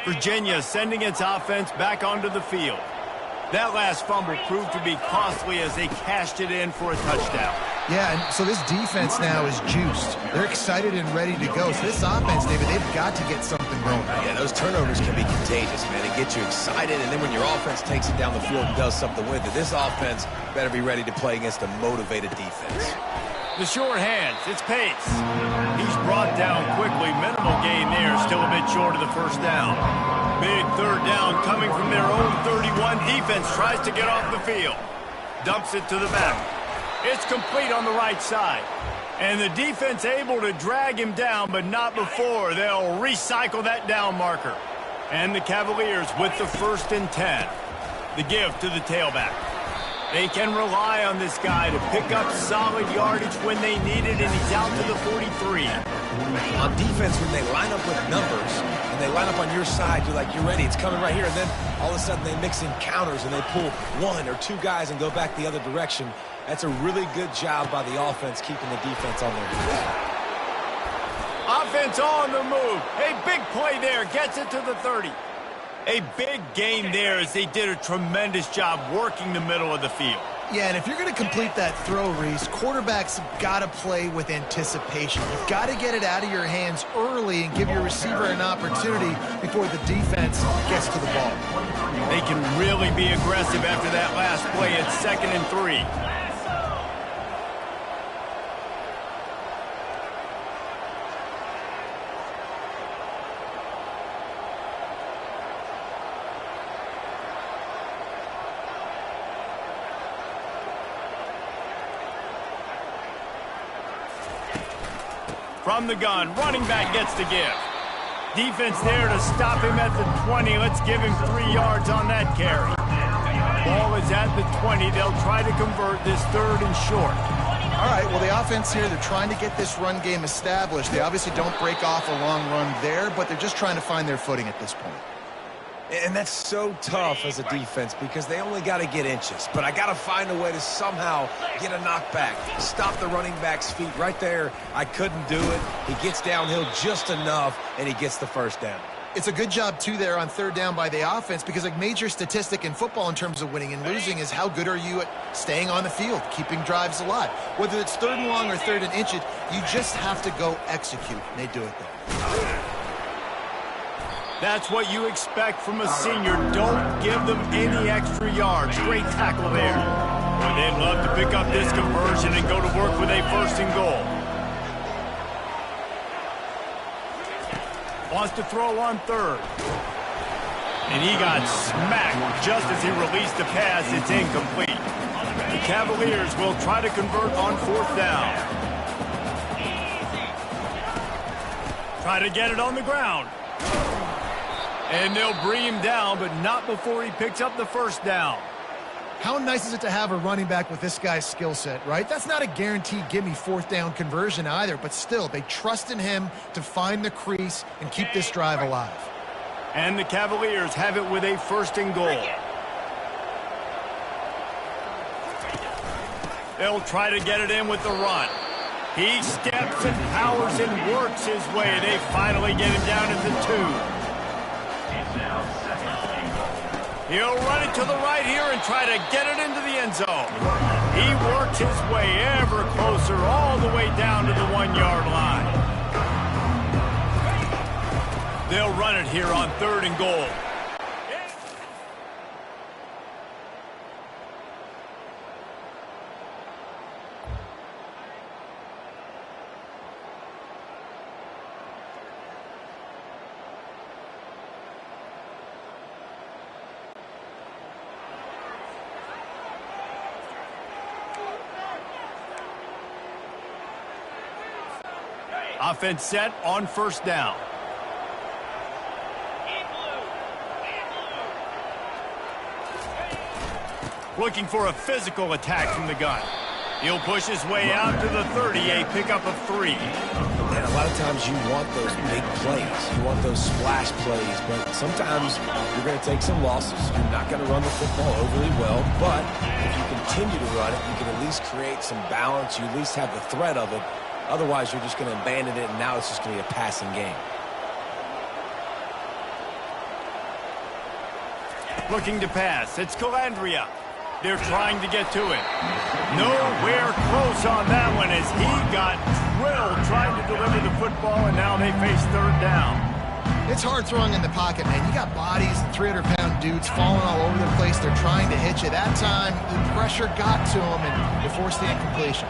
Virginia sending its offense back onto the field. That last fumble proved to be costly as they cashed it in for a touchdown. Yeah, and so this defense now is juiced. They're excited and ready to go. So this offense, David, they've got to get something going. Yeah, those turnovers can be contagious, man. It gets you excited, and then when your offense takes it down the field and does something with it, this offense better be ready to play against a motivated defense. The short hands, it's Pace. He's brought down quickly. Minimal gain there, still a bit short of the first down. Big third down coming from their own 31. Defense tries to get off the field. Dumps it to the back. It's complete on the right side. And the defense able to drag him down, but not before. They'll recycle that down marker. And the Cavaliers with the 1st and 10. The give to the tailback. They can rely on this guy to pick up solid yardage when they need it, and he's out to the 43. On defense, when they line up with numbers and they line up on your side, you're like, you're ready, it's coming right here. And then all of a sudden they mix in counters and they pull 1 or 2 guys and go back the other direction. That's a really good job by the offense keeping the defense on their heels. Offense on the move. A big play there. Gets it to the 30. A big gain there as they did a tremendous job working the middle of the field. Yeah, and if you're going to complete that throw, Reese, quarterbacks have got to play with anticipation. You've got to get it out of your hands early and give your receiver an opportunity before the defense gets to the ball. They can really be aggressive after that last play. It's 2nd and 3. From the gun, running back gets the give. Defense there to stop him at the 20. Let's give him 3 yards on that carry. Ball is at the 20. They'll try to convert this 3rd and short. All right, well, the offense here, they're trying to get this run game established. They obviously don't break off a long run there, but they're just trying to find their footing at this point. And that's so tough as a defense because they only got to get inches. But I got to find a way to somehow get a knockback, stop the running back's feet right there. I couldn't do it. He gets downhill just enough, and he gets the first down. It's a good job, too, there on 3rd down by the offense because a major statistic in football in terms of winning and losing is how good are you at staying on the field, keeping drives alive. Whether it's 3rd and long or 3rd and inches, you just have to go execute, and they do it there. That's what you expect from a senior. Don't give them any extra yards. Great tackle there. Boy, they'd love to pick up this conversion and go to work with a 1st and goal. Wants to throw on 3rd. And he got smacked just as he released the pass. It's incomplete. The Cavaliers will try to convert on 4th down. Try to get it on the ground. And they'll bring him down, but not before he picks up the 1st down. How nice is it to have a running back with this guy's skill set, right? That's not a guaranteed give-me 4th down conversion either, but still, they trust in him to find the crease and keep this drive alive. And the Cavaliers have it with a 1st and goal. They'll try to get it in with the run. He steps and powers and works his way. They finally get him down at the 2. He'll run it to the right here and try to get it into the end zone. He works his way ever closer all the way down to the 1-yard line. They'll run it here on 3rd and goal. Offense set on 1st down. Looking for a physical attack from the gun. He'll push his way out to the 30, a pickup of 3. And a lot of times you want those big plays. You want those splash plays, but sometimes you're going to take some losses. You're not going to run the football overly well, but if you continue to run it, you can at least create some balance. You at least have the threat of it. Otherwise, you're just going to abandon it, and now it's just going to be a passing game. Looking to pass. It's Calandria. They're trying to get to it. Nowhere close on that one as he got drilled trying to deliver the football, and now they face 3rd down. It's hard throwing in the pocket, man. You got bodies and 300-pound dudes falling all over the place. They're trying to hit you. That time, the pressure got to them, and they forced the incompletion.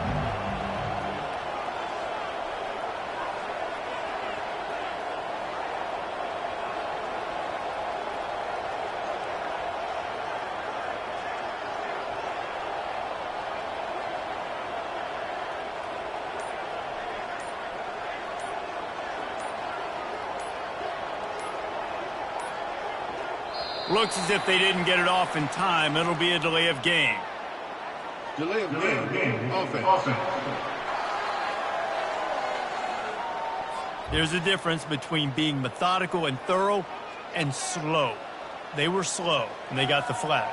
Looks as if they didn't get it off in time. It'll be a delay of game. Delay of game. Offense. There's a difference between being methodical and thorough and slow. They were slow, and they got the flag.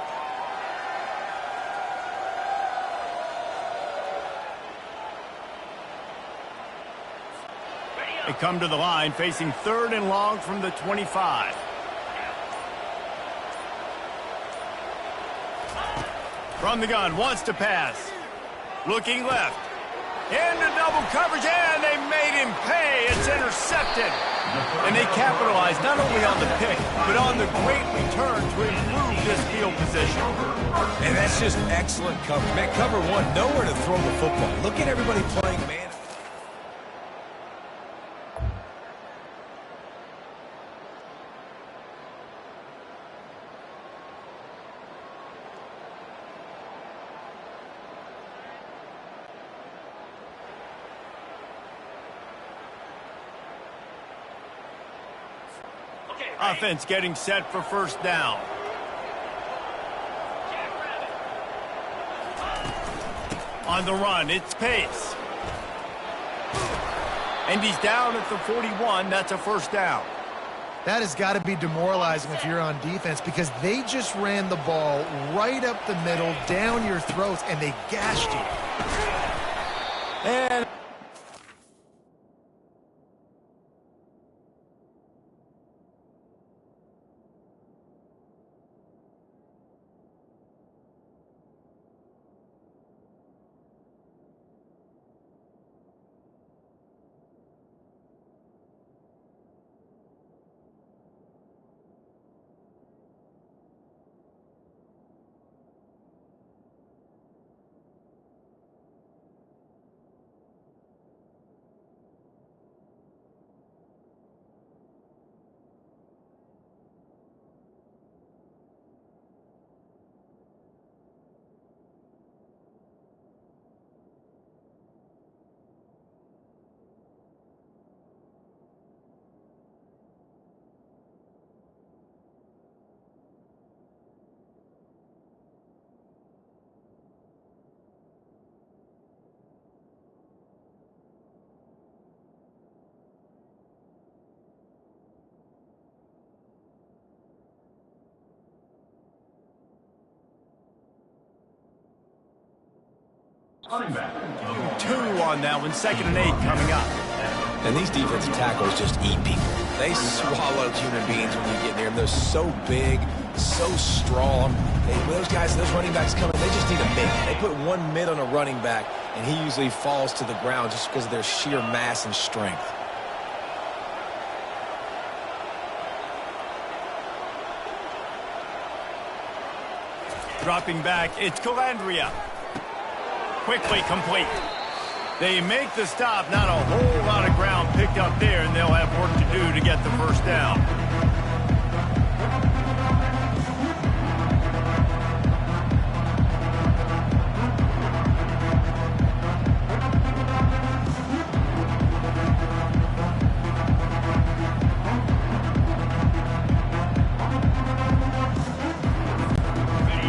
They come to the line facing 3rd and long from the 25. From the gun, wants to pass. Looking left. Into double coverage, and they made him pay. It's intercepted. And they capitalized not only on the pick, but on the great return to improve this field position. And that's just excellent cover. Man, cover 1, nowhere to throw the football. Look at everybody playing man. Offense getting set for first down. On the run, it's Pace. And he's down at the 41. That's a first down. That has got to be demoralizing if you're on defense because they just ran the ball right up the middle, down your throats, and they gashed you. And Running back. 2 on that one. 2nd and 8 coming up. And these defensive tackles just eat people. They swallow human beings when you get near them. They're so big, so strong. Those guys, those running backs coming, they just need a mid. They put one mid on a running back, and he usually falls to the ground just because of their sheer mass and strength. Dropping back, it's Calandria. Quickly complete. They make the stop. Not a whole lot of ground picked up there, and they'll have work to do to get the first down.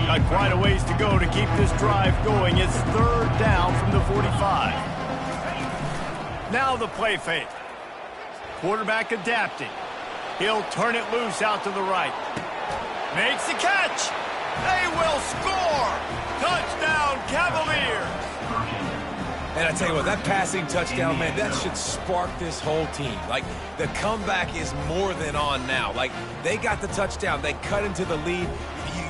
Got quite a ways to go to keep this drive going. It's 3rd down from the 45. Now the play fake. Quarterback adapting. He'll turn it loose out to the right. Makes the catch. They will score. Touchdown, Cavaliers. And I tell you what, that passing touchdown, man, that should spark this whole team. Like, the comeback is more than on now. Like, they got the touchdown. They cut into the lead.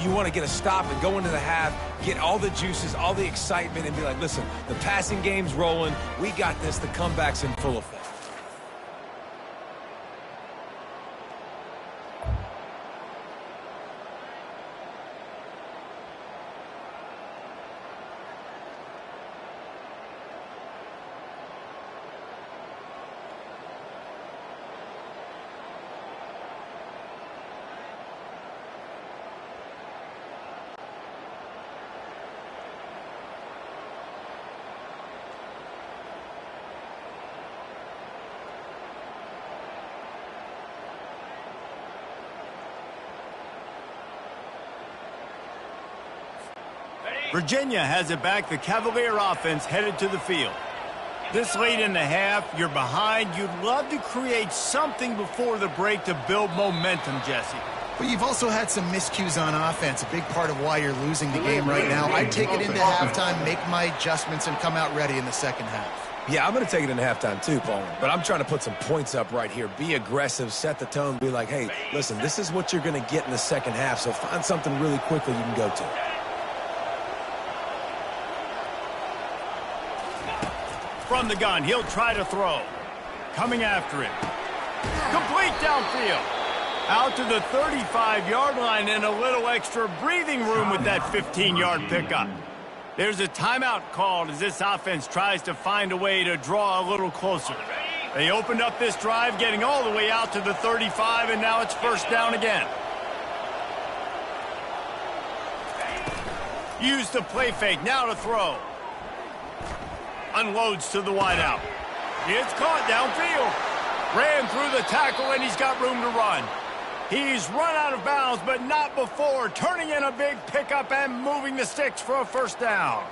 You want to get a stop and go into the half, get all the juices, all the excitement, and be like, listen, the passing game's rolling. We got this. The comeback's in full effect. Virginia has it back. The Cavalier offense headed to the field. This late in the half, you're behind. You'd love to create something before the break to build momentum, Jesse. But you've also had some miscues on offense, a big part of why you're losing the game right now. I'd take it into halftime, make my adjustments, and come out ready in the second half. Yeah, I'm going to take it into halftime too, Paul. But I'm trying to put some points up right here. Be aggressive, set the tone, be like, hey, listen, this is what you're going to get in the second half, so find something really quickly you can go to. From the gun, he'll try to throw. Coming after him. Complete downfield. Out to the 35-yard line and a little extra breathing room with that 15-yard pickup. There's a timeout called as this offense tries to find a way to draw a little closer. They opened up this drive, getting all the way out to the 35, and now it's first down again. Use the play fake, now to throw. Unloads to the wideout. It's caught downfield. Ran through the tackle, and he's got room to run. He's run out of bounds, but not before turning in a big pickup and moving the sticks for a first down.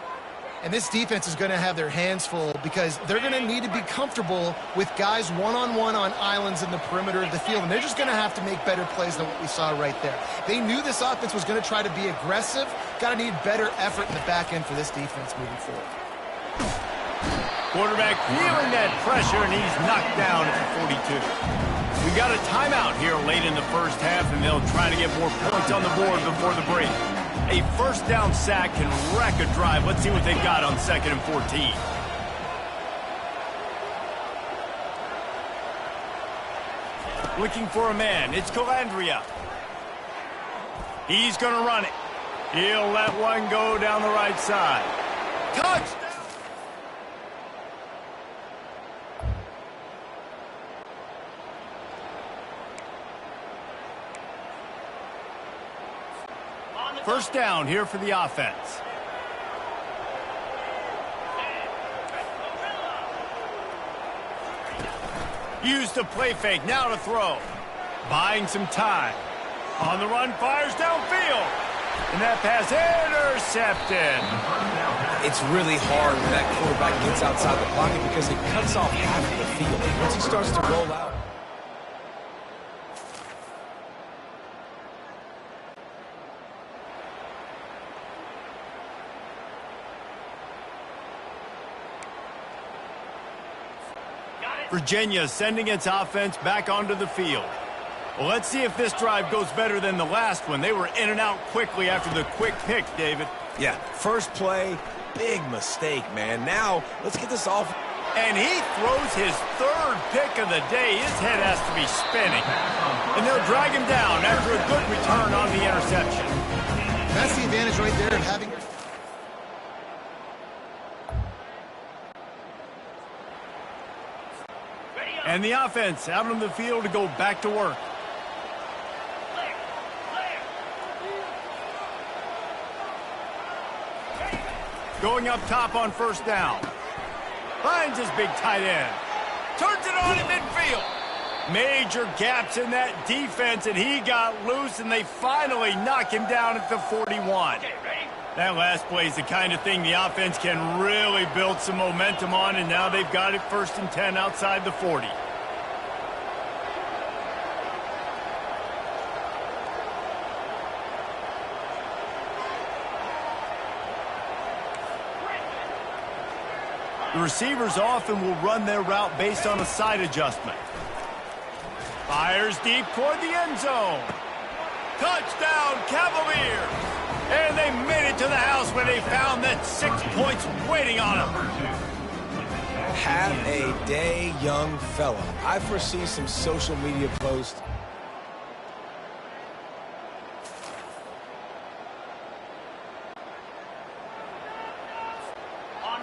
And this defense is going to have their hands full because they're going to need to be comfortable with guys one-on-one on islands in the perimeter of the field. And they're just going to have to make better plays than what we saw right there. They knew this offense was going to try to be aggressive. Got to need better effort in the back end for this defense moving forward. Quarterback feeling that pressure, and he's knocked down at the 42. We got a timeout here late in the first half, and they'll try to get more points on the board before the break. A first down sack can wreck a drive. Let's see what they've got on 2nd and 14. Looking for a man. It's Calandria. He's going to run it. He'll let one go down the right side. Touchdown! First down here for the offense. Used the play fake, now to throw. Buying some time. On the run, fires downfield. And that pass intercepted. It's really hard when that quarterback gets outside the pocket because it cuts off half of the field. Once he starts to roll out. Virginia sending its offense back onto the field. Well, let's see if this drive goes better than the last one. They were in and out quickly after the quick pick, David. Yeah, first play, big mistake, man. Now, let's get this off. And he throws his third pick of the day. His head has to be spinning. And they'll drag him down after a good return on the interception. That's the advantage right there of having... And the offense out on the field to go back to work. Going up top on first down. Finds his big tight end. Turns it on in midfield. Major gaps in that defense, and he got loose, and they finally knock him down at the 41. That last play is the kind of thing the offense can really build some momentum on, and now they've got it 1st and 10 outside the 40. The receivers often will run their route based on a side adjustment. Fires deep toward the end zone. Touchdown, Cavaliers! And they made it to the house where they found that 6 points waiting on them. Have a day, young fella. I foresee some social media posts.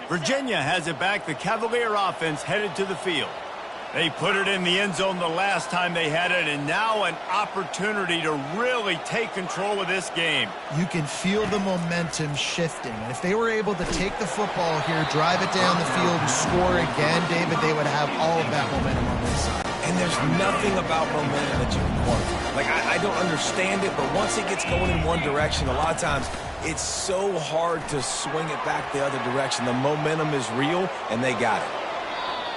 Virginia has it back. The Cavalier offense headed to the field. They put it in the end zone the last time they had it, and now an opportunity to really take control of this game. You can feel the momentum shifting. And if they were able to take the football here, drive it down the field, and score again, David, they would have all of that momentum on their side. And there's nothing about momentum that you can quantify. Like, I don't understand it, but once it gets going in one direction, a lot of times it's so hard to swing it back the other direction. The momentum is real, and they got it.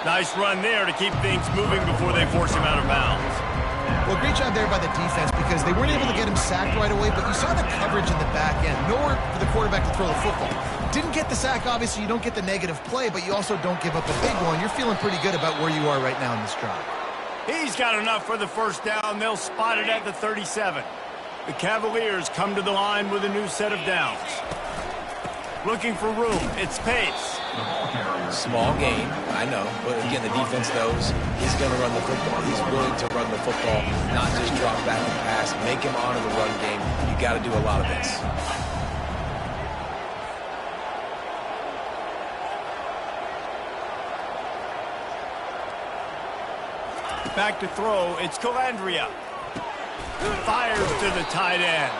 Nice run there to keep things moving before they force him out of bounds. Well, great job there by the defense because they weren't able to get him sacked right away, but you saw the coverage in the back end. Nowhere for the quarterback to throw the football. Didn't get the sack, obviously. You don't get the negative play, but you also don't give up a big one. You're feeling pretty good about where you are right now in this drive. He's got enough for the first down. They'll spot it at the 37. The Cavaliers come to the line with a new set of downs. Looking for room. It's Pace. Small game, I know, but again, the defense knows he's going to run the football. He's willing to run the football, not just drop back and pass, make him honor the run game. You got to do a lot of this. Back to throw, it's Calandria. Fires to the tight end.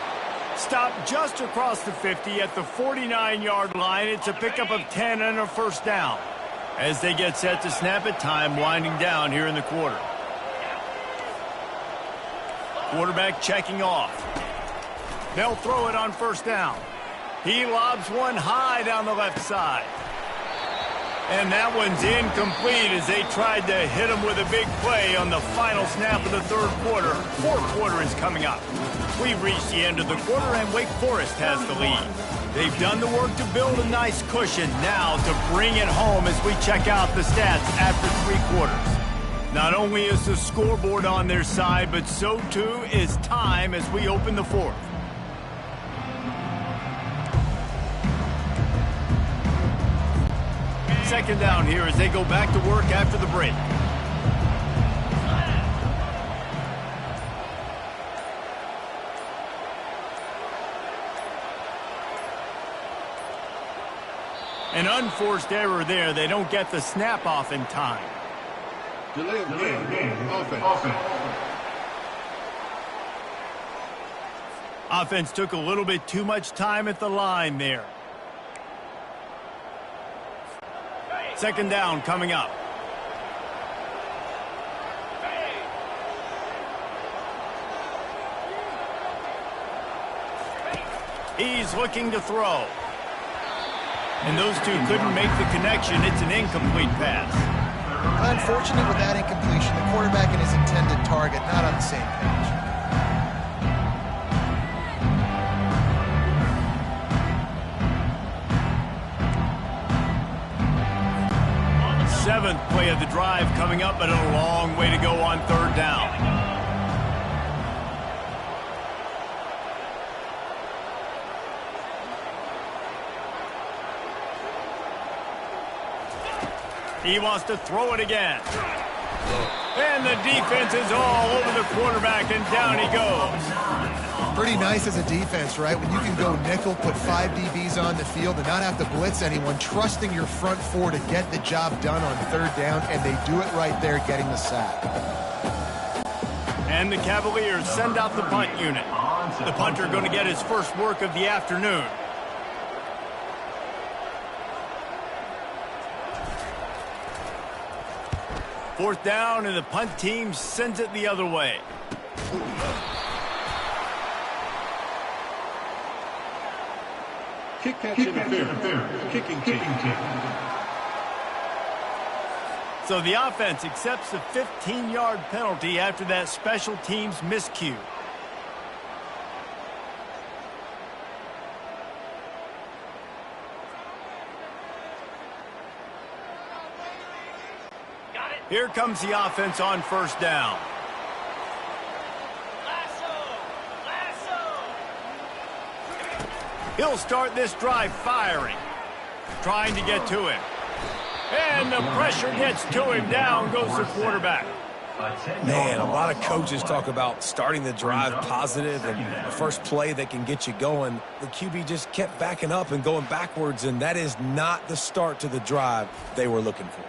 Stopped just across the 50 at the 49-yard line. It's a pickup of 10 and a first down. As they get set to snap it, time winding down here in the quarter. Quarterback checking off. They'll throw it on first down. He lobs one high down the left side. And that one's incomplete as they tried to hit him with a big play on the final snap of the third quarter. Fourth quarter is coming up. We've reached the end of the quarter, and Wake Forest has the lead. They've done the work to build a nice cushion. Now to bring it home as we check out the stats after 3 quarters. Not only is the scoreboard on their side, but so too is time as we open the fourth. Second down here as they go back to work after the break. An unforced error there. They don't get the snap off in time. Delay of game. Offense. Offense took a little bit too much time at the line there. Second down coming up. He's looking to throw. And those two couldn't make the connection. It's an incomplete pass. Unfortunate with that incompletion. The quarterback and his intended target not on the same page. Seventh play of the drive coming up, but a long way to go on third down. He wants to throw it again. And the defense is all over the quarterback, and down he goes. Pretty nice as a defense, right? When you can go nickel, put 5 DBs on the field and not have to blitz anyone, trusting your front 4 to get the job done on third down, and they do it right there, getting the sack. And the Cavaliers send out the punt unit. The punter going to get his first work of the afternoon. Fourth down, and the punt team sends it the other way. Kick catch interference. Kicking team. So the offense accepts a 15-yard penalty after that special teams miscue. Here comes the offense on first down. He'll start this drive firing, trying to get to him. And the pressure gets to him. Down goes the quarterback. Man, a lot of coaches talk about starting the drive positive and the first play that can get you going. The QB just kept backing up and going backwards, and that is not the start to the drive they were looking for.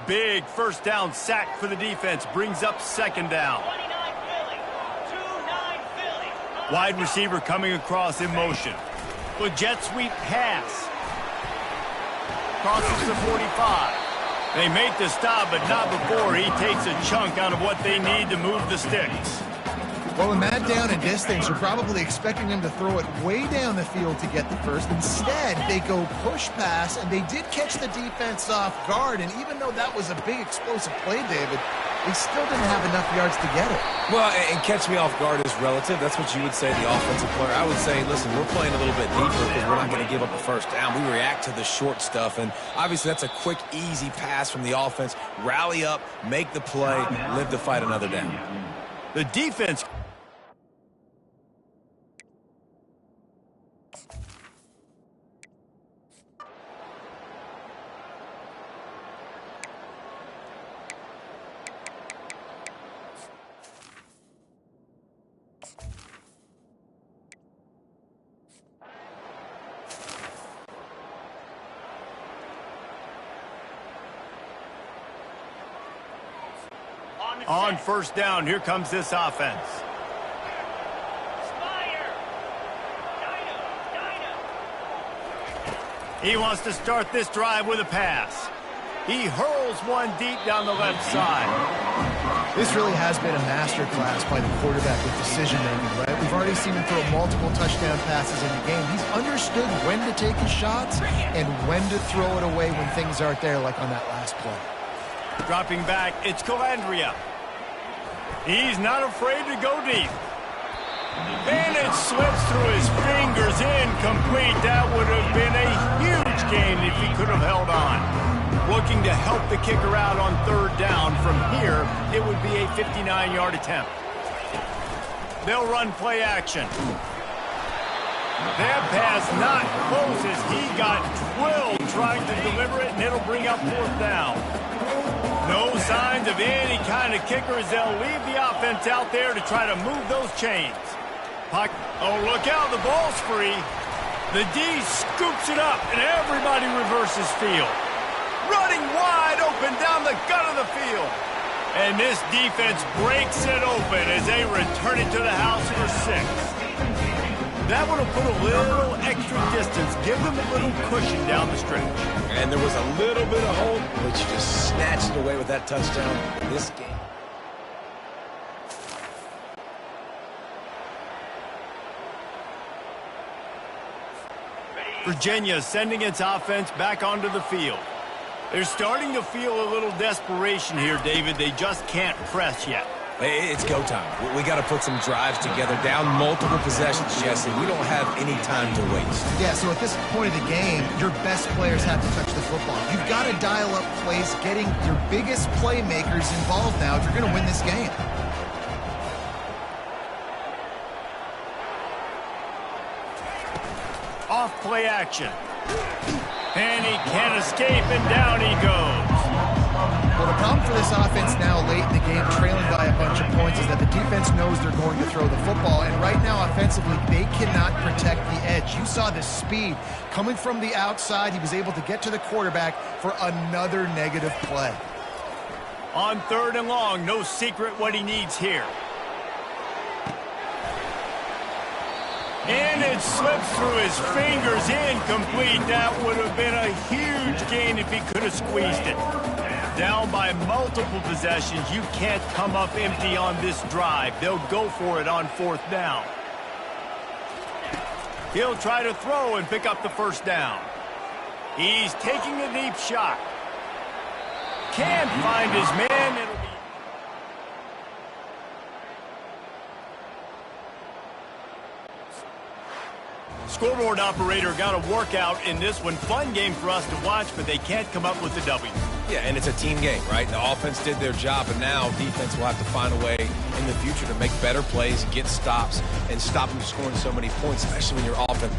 Big first down sack for the defense. Brings up second down. Wide receiver coming across in motion. With jet sweep pass. Crosses the 45. They make the stop, but not before he takes a chunk out of what they need to move the sticks. Well, in that down and distance, you're probably expecting them to throw it way down the field to get the first. Instead, they go push pass, and they did catch the defense off guard. And even though that was a big explosive play, David, they still didn't have enough yards to get it. Well, and catch me off guard is relative. That's what you would say, the offensive player. I would say, listen, we're playing a little bit deeper because we're not going to give up a first down. We react to the short stuff, and obviously that's a quick, easy pass from the offense. Rally up, make the play, live to fight another down. The defense... On first down, here comes this offense. He wants to start this drive with a pass. He hurls one deep down the left side. This really has been a masterclass by the quarterback with decision-making, right? We've already seen him throw multiple touchdown passes in the game. He's understood when to take his shots and when to throw it away when things aren't there, like on that last play. Dropping back, it's Calandria. He's not afraid to go deep. And it slips through his fingers, incomplete. That would have been a huge gain if he could have held on. Looking to help the kicker out on third down. From here, it would be a 59-yard attempt. They'll run play action. That pass not close as he got drilled trying to deliver it, and it'll bring up fourth down. No signs of any kind of kickers. They'll leave the offense out there to try to move those chains. Oh, look out, the ball's free. The D scoops it up, and everybody reverses field. Running wide open down the gut of the field. And this defense breaks it open as they return it to the house for 6. That would have put a little extra distance, give them a little cushion down the stretch. And there was a little bit of hope, but you just snatched it away with that touchdown. This game. Virginia sending its offense back onto the field. They're starting to feel a little desperation here, David. They just can't press yet. It's go time. We got to put some drives together, down multiple possessions, Jesse. We don't have any time to waste. Yeah, so at this point of the game, your best players have to touch the football. You've got to dial up plays, getting your biggest playmakers involved now if you're going to win this game. Off play action. And he can't escape, and down he goes. Well, the problem for this offense now late in the game, trailing by a bunch of points, is that the defense knows they're going to throw the football. And right now, offensively, they cannot protect the edge. You saw the speed coming from the outside. He was able to get to the quarterback for another negative play. On third and long, no secret what he needs here. And it slips through his fingers, incomplete. That would have been a huge gain if he could have squeezed it. Down by multiple possessions, you can't come up empty on this drive. They'll go for it on fourth down. He'll try to throw and pick up the first down. He's taking a deep shot. Can't find his man. It'll be scoreboard operator got a workout in this one. Fun game for us to watch, but they can't come up with the W. Yeah, and it's a team game, right? The offense did their job, and now defense will have to find a way in the future to make better plays, get stops, and stop them scoring so many points, especially when your offense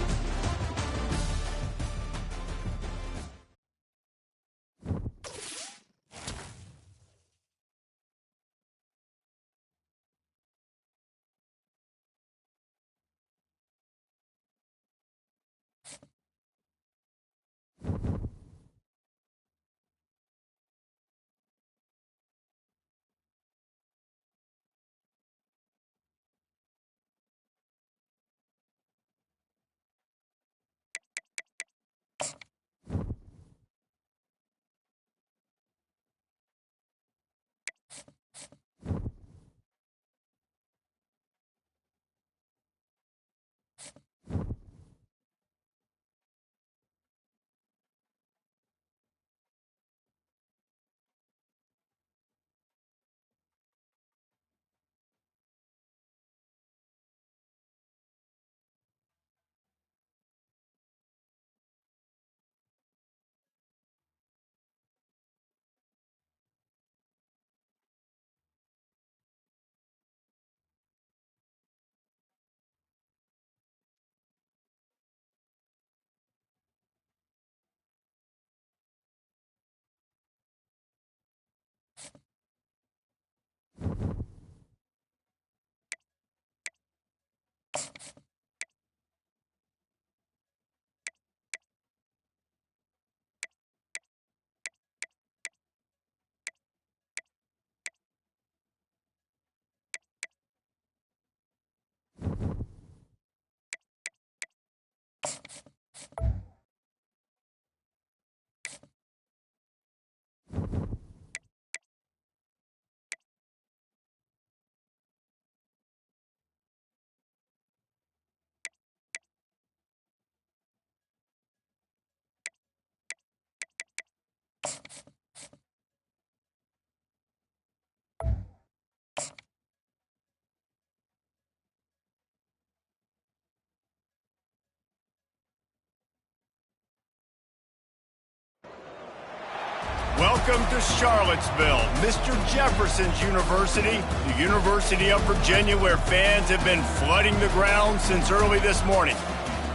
Welcome to Charlottesville, Mr. Jefferson's University, the University of Virginia, where fans have been flooding the ground since early this morning.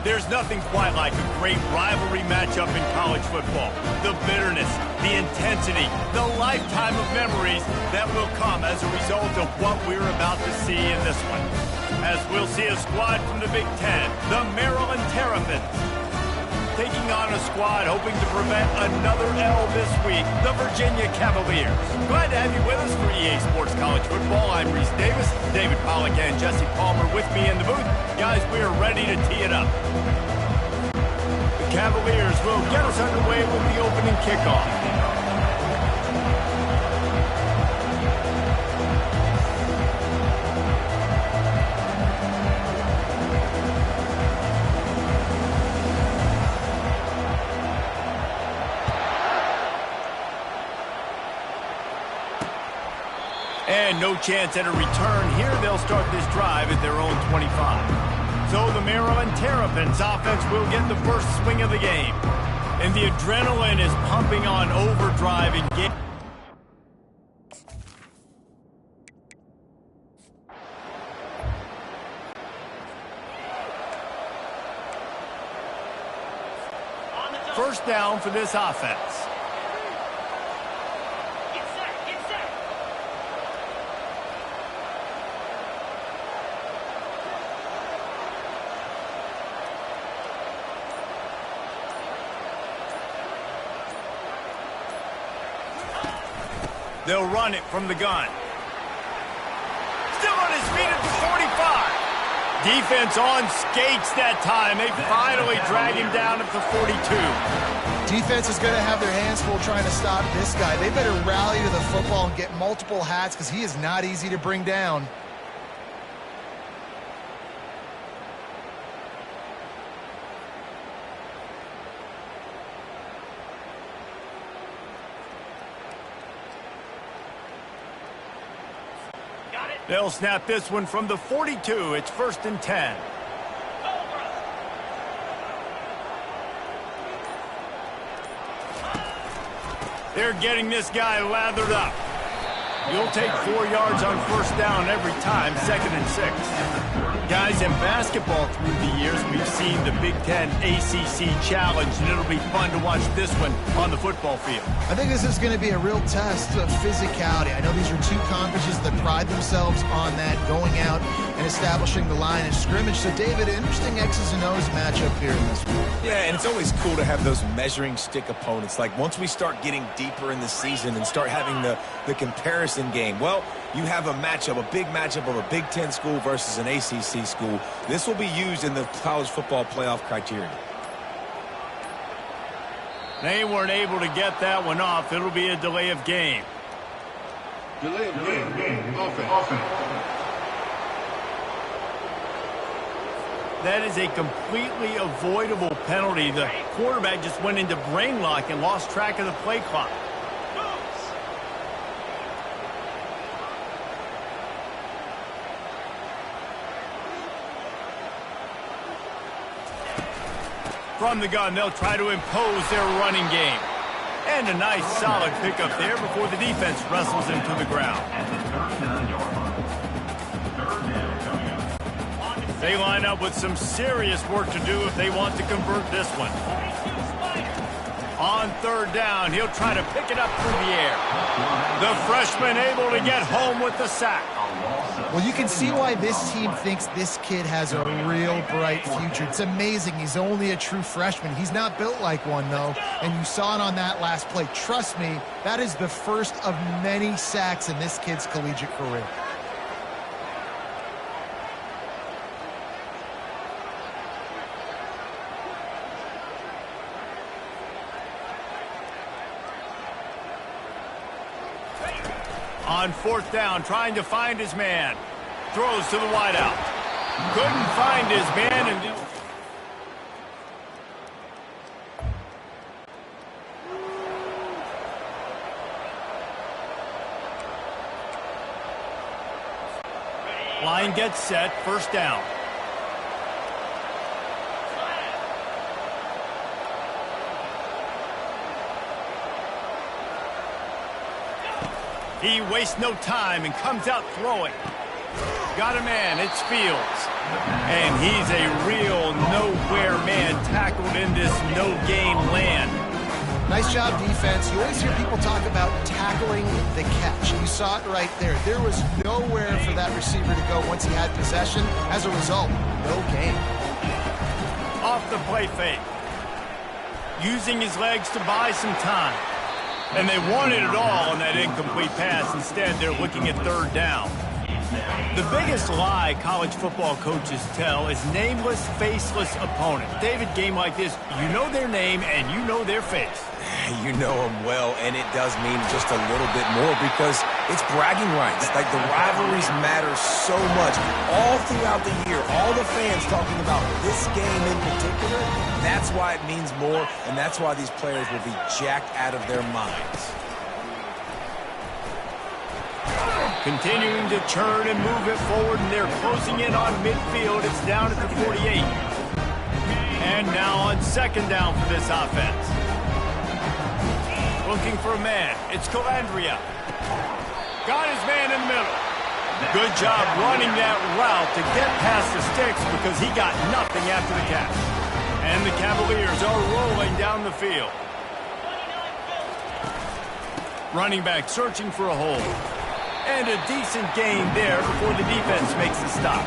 There's nothing quite like a great rivalry matchup in college football. The bitterness, the intensity, the lifetime of memories that will come as a result of what we're about to see in this one. As we'll see a squad from the Big Ten, the Maryland Terrapins, taking on a squad hoping to prevent another L this week, the Virginia Cavaliers. Glad to have you with us for EA Sports College Football. I'm Reese Davis, David Pollack and Jesse Palmer with me in the booth. Guys, we are ready to tee it up. The Cavaliers will get us underway with the opening kickoff. And no chance at a return here. They'll start this drive at their own 25. So the Maryland Terrapins offense will get the first swing of the game. And the adrenaline is pumping on overdrive in game. First down for this offense. They'll run it from the gun. Still on his feet at the 45. Defense on skates that time. They finally drag him down at the 42. Defense is going to have their hands full trying to stop this guy. They better rally to the football and get multiple hats because he is not easy to bring down. They'll snap this one from the 42. It's 1st and 10. They're getting this guy lathered up. You'll take 4 yards on first down every time, 2nd and 6. Guys, in basketball through the years, we've seen the Big Ten ACC Challenge, and it'll be fun to watch this one on the football field. I think this is going to be a real test of physicality. I know these are two conferences that pride themselves on that, going out and establishing the line of scrimmage. So, David, interesting X's and O's matchup here in this one. Yeah, and it's always cool to have those measuring stick opponents. Like, once we start getting deeper in the season and start having the comparison game, well, you have a matchup, a big matchup of a Big Ten school versus an ACC school. This will be used in the college football playoff criteria. They weren't able to get that one off. It'll be a delay of game. Delay of game. Offense. That is a completely avoidable penalty. The quarterback just went into brain lock and lost track of the play clock. From the gun, they'll try to impose their running game. And a nice solid pickup there before the defense wrestles him to the ground. They line up with some serious work to do if they want to convert this one. On third down, he'll try to pick it up through the air. The freshman able to get home with the sack. Well, you can see why this team thinks this kid has a real bright future. It's amazing. He's only a true freshman. He's not built like one, though, and you saw it on that last play. Trust me, that is the first of many sacks in this kid's collegiate career. On fourth down, trying to find his man. Throws to the wideout. Couldn't find his man. And line gets set. First down. He wastes no time and comes out throwing. Got a man, it's Fields. And he's a real nowhere man tackled in this no-game land. Nice job, defense. You always hear people talk about tackling the catch. You saw it right there. There was nowhere for that receiver to go once he had possession. As a result, no gain. Off the play fake. Using his legs to buy some time. And they wanted it all on that incomplete pass. Instead, they're looking at third down. The biggest lie college football coaches tell is nameless, faceless opponents. David, game like this, you know their name and you know their face. You know them well, and it does mean just a little bit more because it's bragging rights. Like, the rivalries matter so much. All throughout the year, all the fans talking about this game in particular, that's why it means more, and that's why these players will be jacked out of their minds. Continuing to churn and move it forward, and they're closing in on midfield. It's down at the 48. And now on second down for this offense. Looking for a man. It's Calandria. Got his man in the middle. Good job running that route to get past the sticks because he got nothing after the catch. And the Cavaliers are rolling down the field. Running back searching for a hole. And a decent gain there before the defense makes the stop.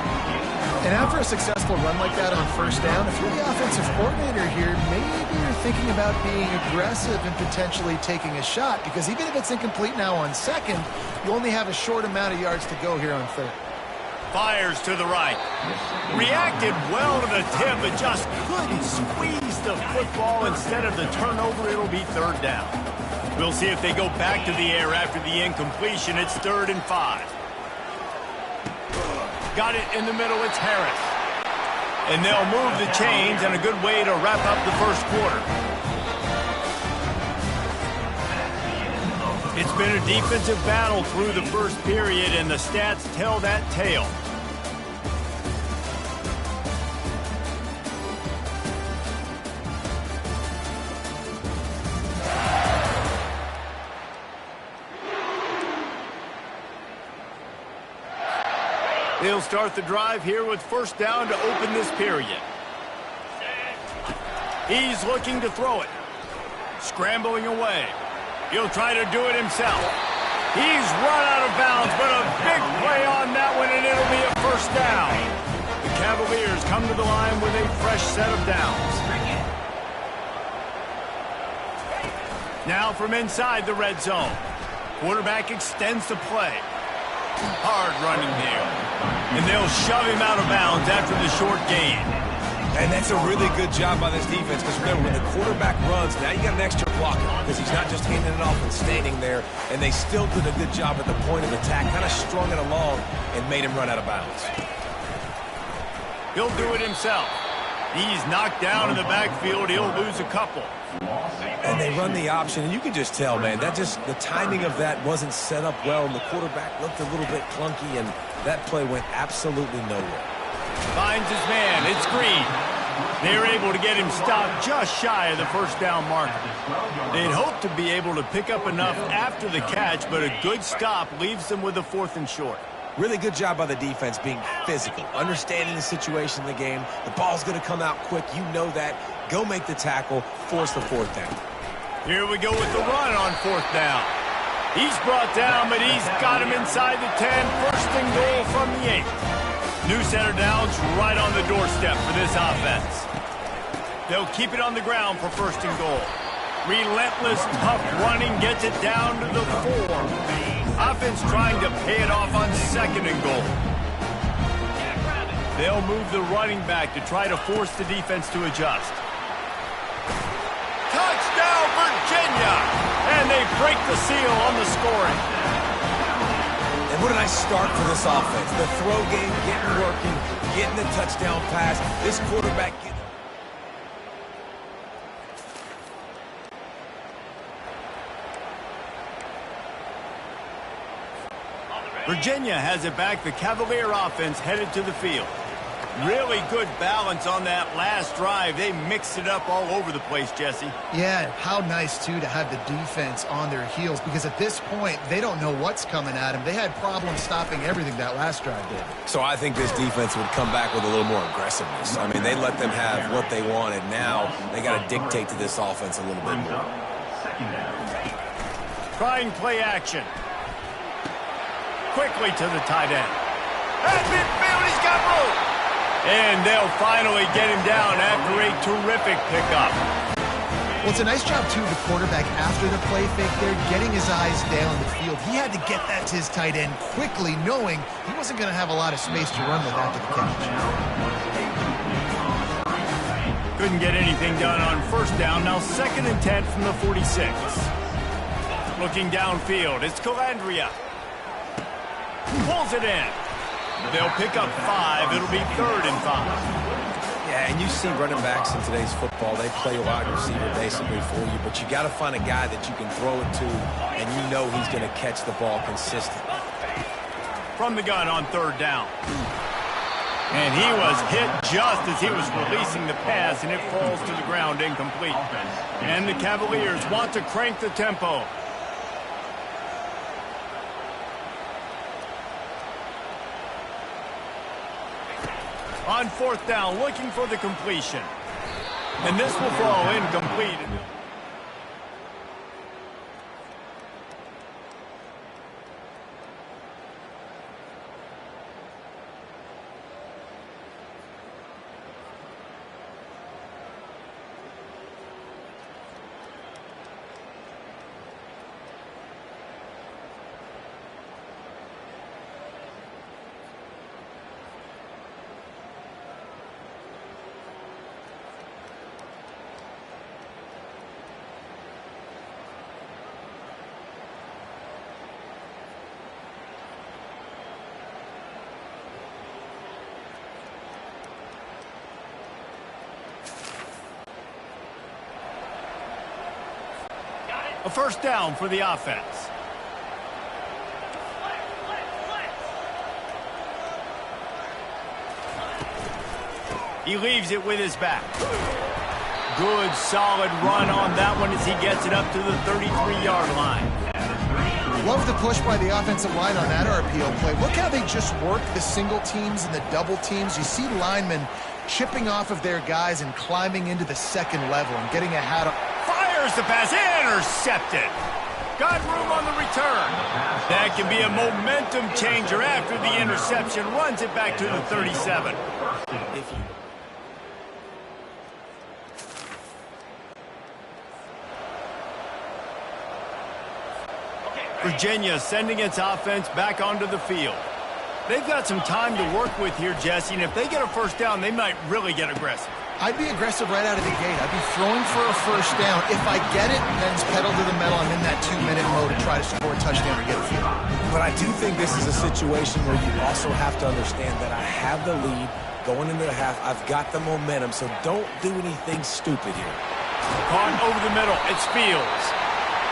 And after a successful run like that on first down, if you're the offensive coordinator here, maybe you're thinking about being aggressive and potentially taking a shot, because even if it's incomplete now on second, you only have a short amount of yards to go here on third. Fires to the right. Reacted well to the tip, but just couldn't squeeze the football. Instead of the turnover, it'll be third down. We'll see if they go back to the air after the incompletion. It's 3rd and 5. Got it in the middle. It's Harris. And they'll move the chains, and a good way to wrap up the first quarter. It's been a defensive battle through the first period, and the stats tell that tale. They'll start the drive here with first down to open this period. He's looking to throw it. Scrambling away. He'll try to do it himself. He's run out of bounds, but a big play on that one, and it'll be a first down. The Cavaliers come to the line with a fresh set of downs. Now from inside the red zone. Quarterback extends the play. Hard running there. And they'll shove him out of bounds after the short gain. And that's a really good job by this defense, because remember, when the quarterback runs, now you got an extra blocker, because he's not just handing it off and standing there, and they still did a good job at the point of attack, kind of strung it along and made him run out of bounds. He'll do it himself. He's knocked down in the backfield. He'll lose a couple. And they run the option, and you can just tell, man, that just, the timing of that wasn't set up well, and the quarterback looked a little bit clunky, and that play went absolutely nowhere. Finds his man. It's Green. They're able to get him stopped just shy of the first down marker. They'd hoped to be able to pick up enough after the catch, but a good stop leaves them with a 4th and short. Really good job by the defense being physical, understanding the situation in the game. The ball's going to come out quick. You know that. Go make the tackle, force the 4th down. Here we go with the run on 4th down. He's brought down, but he's got him inside the 10. 1st and goal from the 8. New center downs right on the doorstep for this offense. They'll keep it on the ground for 1st and goal. Relentless, tough running gets it down to the 4. Offense trying to pay it off on 2nd and goal. They'll move the running back to try to force the defense to adjust. Touchdown, Virginia! And they break the seal on the scoring. And what a nice start for this offense. The throw game getting working, getting the touchdown pass. This quarterback getting... Virginia has it back. The Cavalier offense headed to the field. Really good balance on that last drive. They mixed it up all over the place, Jesse. Yeah, how nice, too, to have the defense on their heels, because at this point, they don't know what's coming at them. They had problems stopping everything that last drive did. So I think this defense would come back with a little more aggressiveness. I mean, they let them have what they wanted. Now they got to dictate to this offense a little bit more. Trying play action. Quickly to the tight end. At midfield, he's got room. And they'll finally get him down after a terrific pickup. Well, it's a nice job, too, the quarterback after the play fake there, getting his eyes down the field. He had to get that to his tight end quickly, knowing he wasn't going to have a lot of space to run with after the catch. Couldn't get anything done on first down. Now 2nd and 10 from the 46. Looking downfield, it's Calandria. Pulls it in. They'll pick up 5. It'll be 3rd and 5. Yeah, and you see running backs in today's football, they play wide receiver basically for you, but you got to find a guy that you can throw it to, and you know he's going to catch the ball consistently. From the gun on 3rd down. And he was hit just as he was releasing the pass, and it falls to the ground incomplete. And the Cavaliers want to crank the tempo. On 4th down, looking for the completion. And this will fall incomplete. A 1st down for the offense. He leaves it with his back. Good, solid run on that one as he gets it up to the 33-yard line. Love the push by the offensive line on that RPO play. Look how they just work the single teams and the double teams. You see linemen chipping off of their guys and climbing into the 2nd level and getting a hat on. Fires the pass, intercepted. Got room on the return. That can be a momentum changer after the interception. Runs it back to the 37. Virginia sending its offense back onto the field. They've got some time to work with here, Jesse, and if they get a 1st down, they might really get aggressive. I'd be aggressive right out of the gate. I'd be throwing for a 1st down. If I get it, then it's pedal to the metal. I'm in that 2-minute mode to try to score a touchdown or get a field. But I do think this is a situation where you also have to understand that I have the lead going into the half. I've got the momentum, so don't do anything stupid here. Caught over the middle. It's Fields.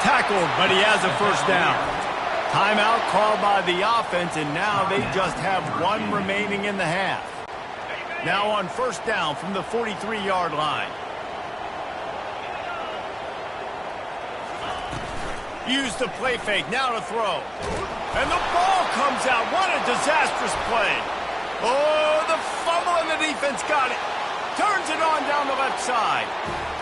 Tackled, but he has a 1st down. Timeout called by the offense, and now they just have 1 remaining in the half. Now on 1st down from the 43-yard line. Use the play fake, now to throw. And the ball comes out. What a disastrous play. Oh, the fumble, and the defense got it. Turns it on down the left side.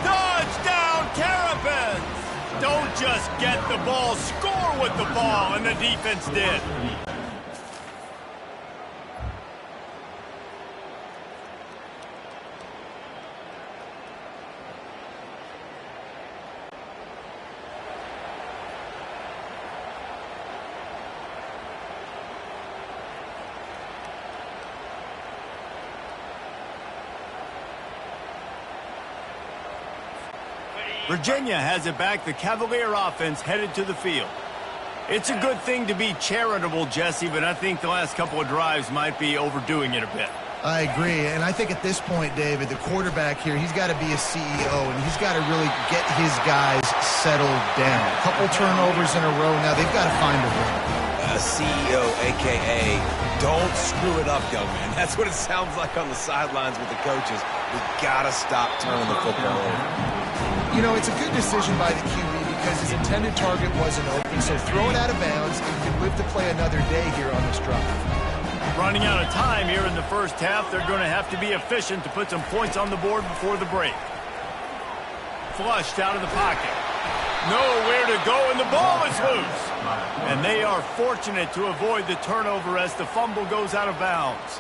Touchdown, Terrapins! Don't just get the ball, score with the ball, and the defense did. Virginia has it back. The Cavalier offense headed to the field. It's a good thing to be charitable, Jesse, but I think the last couple of drives might be overdoing it a bit. I agree, and I think at this point, David, the quarterback here, he's got to be a CEO, and he's got to really get his guys settled down. A couple turnovers in a row now. They've got to find a way. CEO, a.k.a. don't screw it up, young man. That's what it sounds like on the sidelines with the coaches. We got to stop turning the football over. You know, it's a good decision by the QB because his intended target wasn't open, so throw it out of bounds and you can live to play another day here on this drive. Running out of time here in the first half, they're going to have to be efficient to put some points on the board before the break. Flushed out of the pocket. Nowhere to go, and the ball is loose. And they are fortunate to avoid the turnover as the fumble goes out of bounds.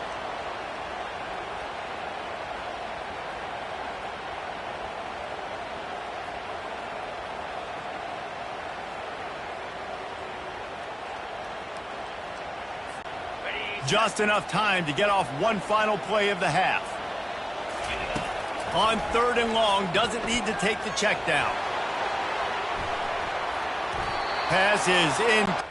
Just enough time to get off one final play of the half. On 3rd and long, doesn't need to take the check down. Pass is in.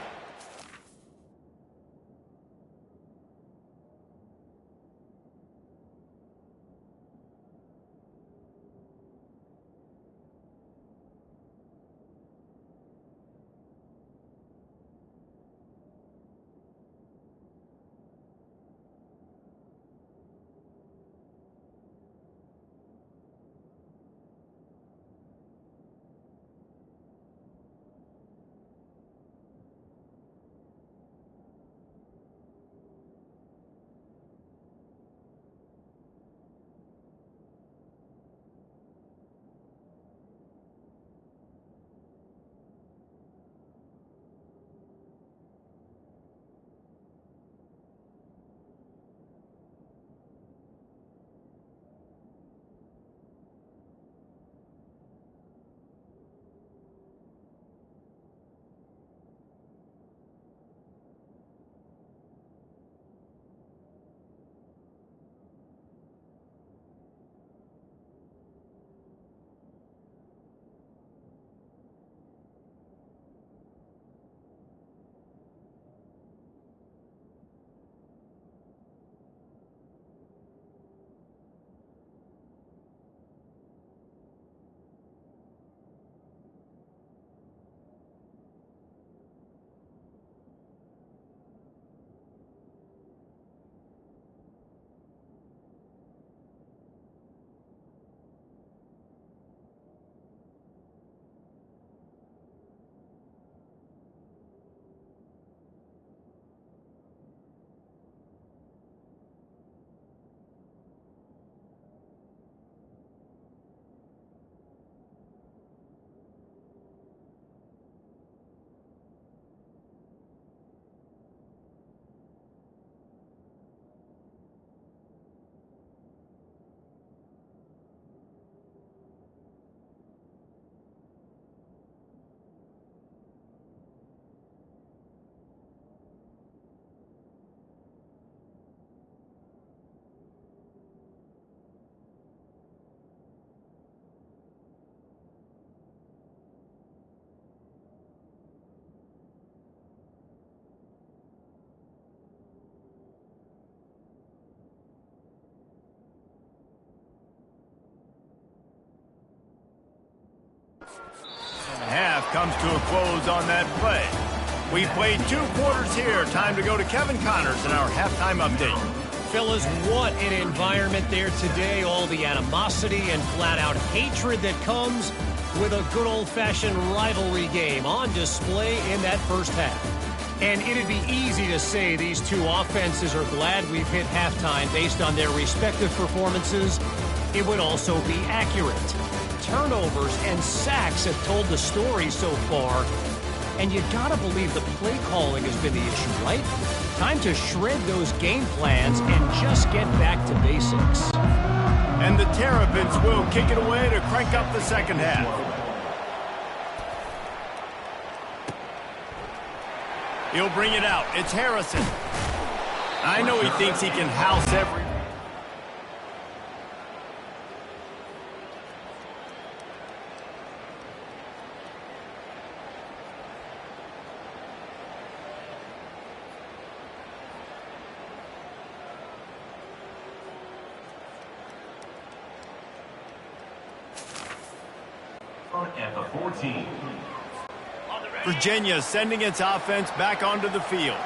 Half comes to a close on that play. We played 2 quarters here. Time to go to Kevin Connors in our halftime update. Fellas, what an environment there today. All the animosity and flat-out hatred that comes with a good old-fashioned rivalry game on display in that first half. And it'd be easy to say these two offenses are glad we've hit halftime based on their respective performances. It would also be accurate. Turnovers and sacks have told the story so far. And you gotta believe the play calling has been the issue, right? Time to shred those game plans and just get back to basics. And the Terrapins will kick it away to crank up the second half. He'll bring it out. It's Harrison. I know he thinks he can house every... At the 14. On the Virginia sending its offense back onto the field.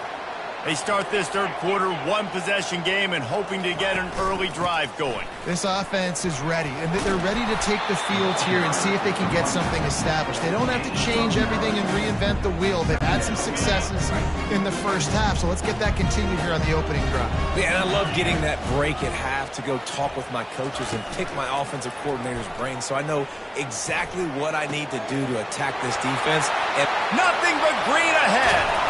They start this third quarter one-possession game and hoping to get an early drive going. This offense is ready, and they're ready to take the field here and see if they can get something established. They don't have to change everything and reinvent the wheel. They've had some successes in the first half, so let's get that continued here on the opening drive. Yeah, and I love getting that break at half to go talk with my coaches and pick my offensive coordinator's brain so I know exactly what I need to do to attack this defense. And nothing but green ahead.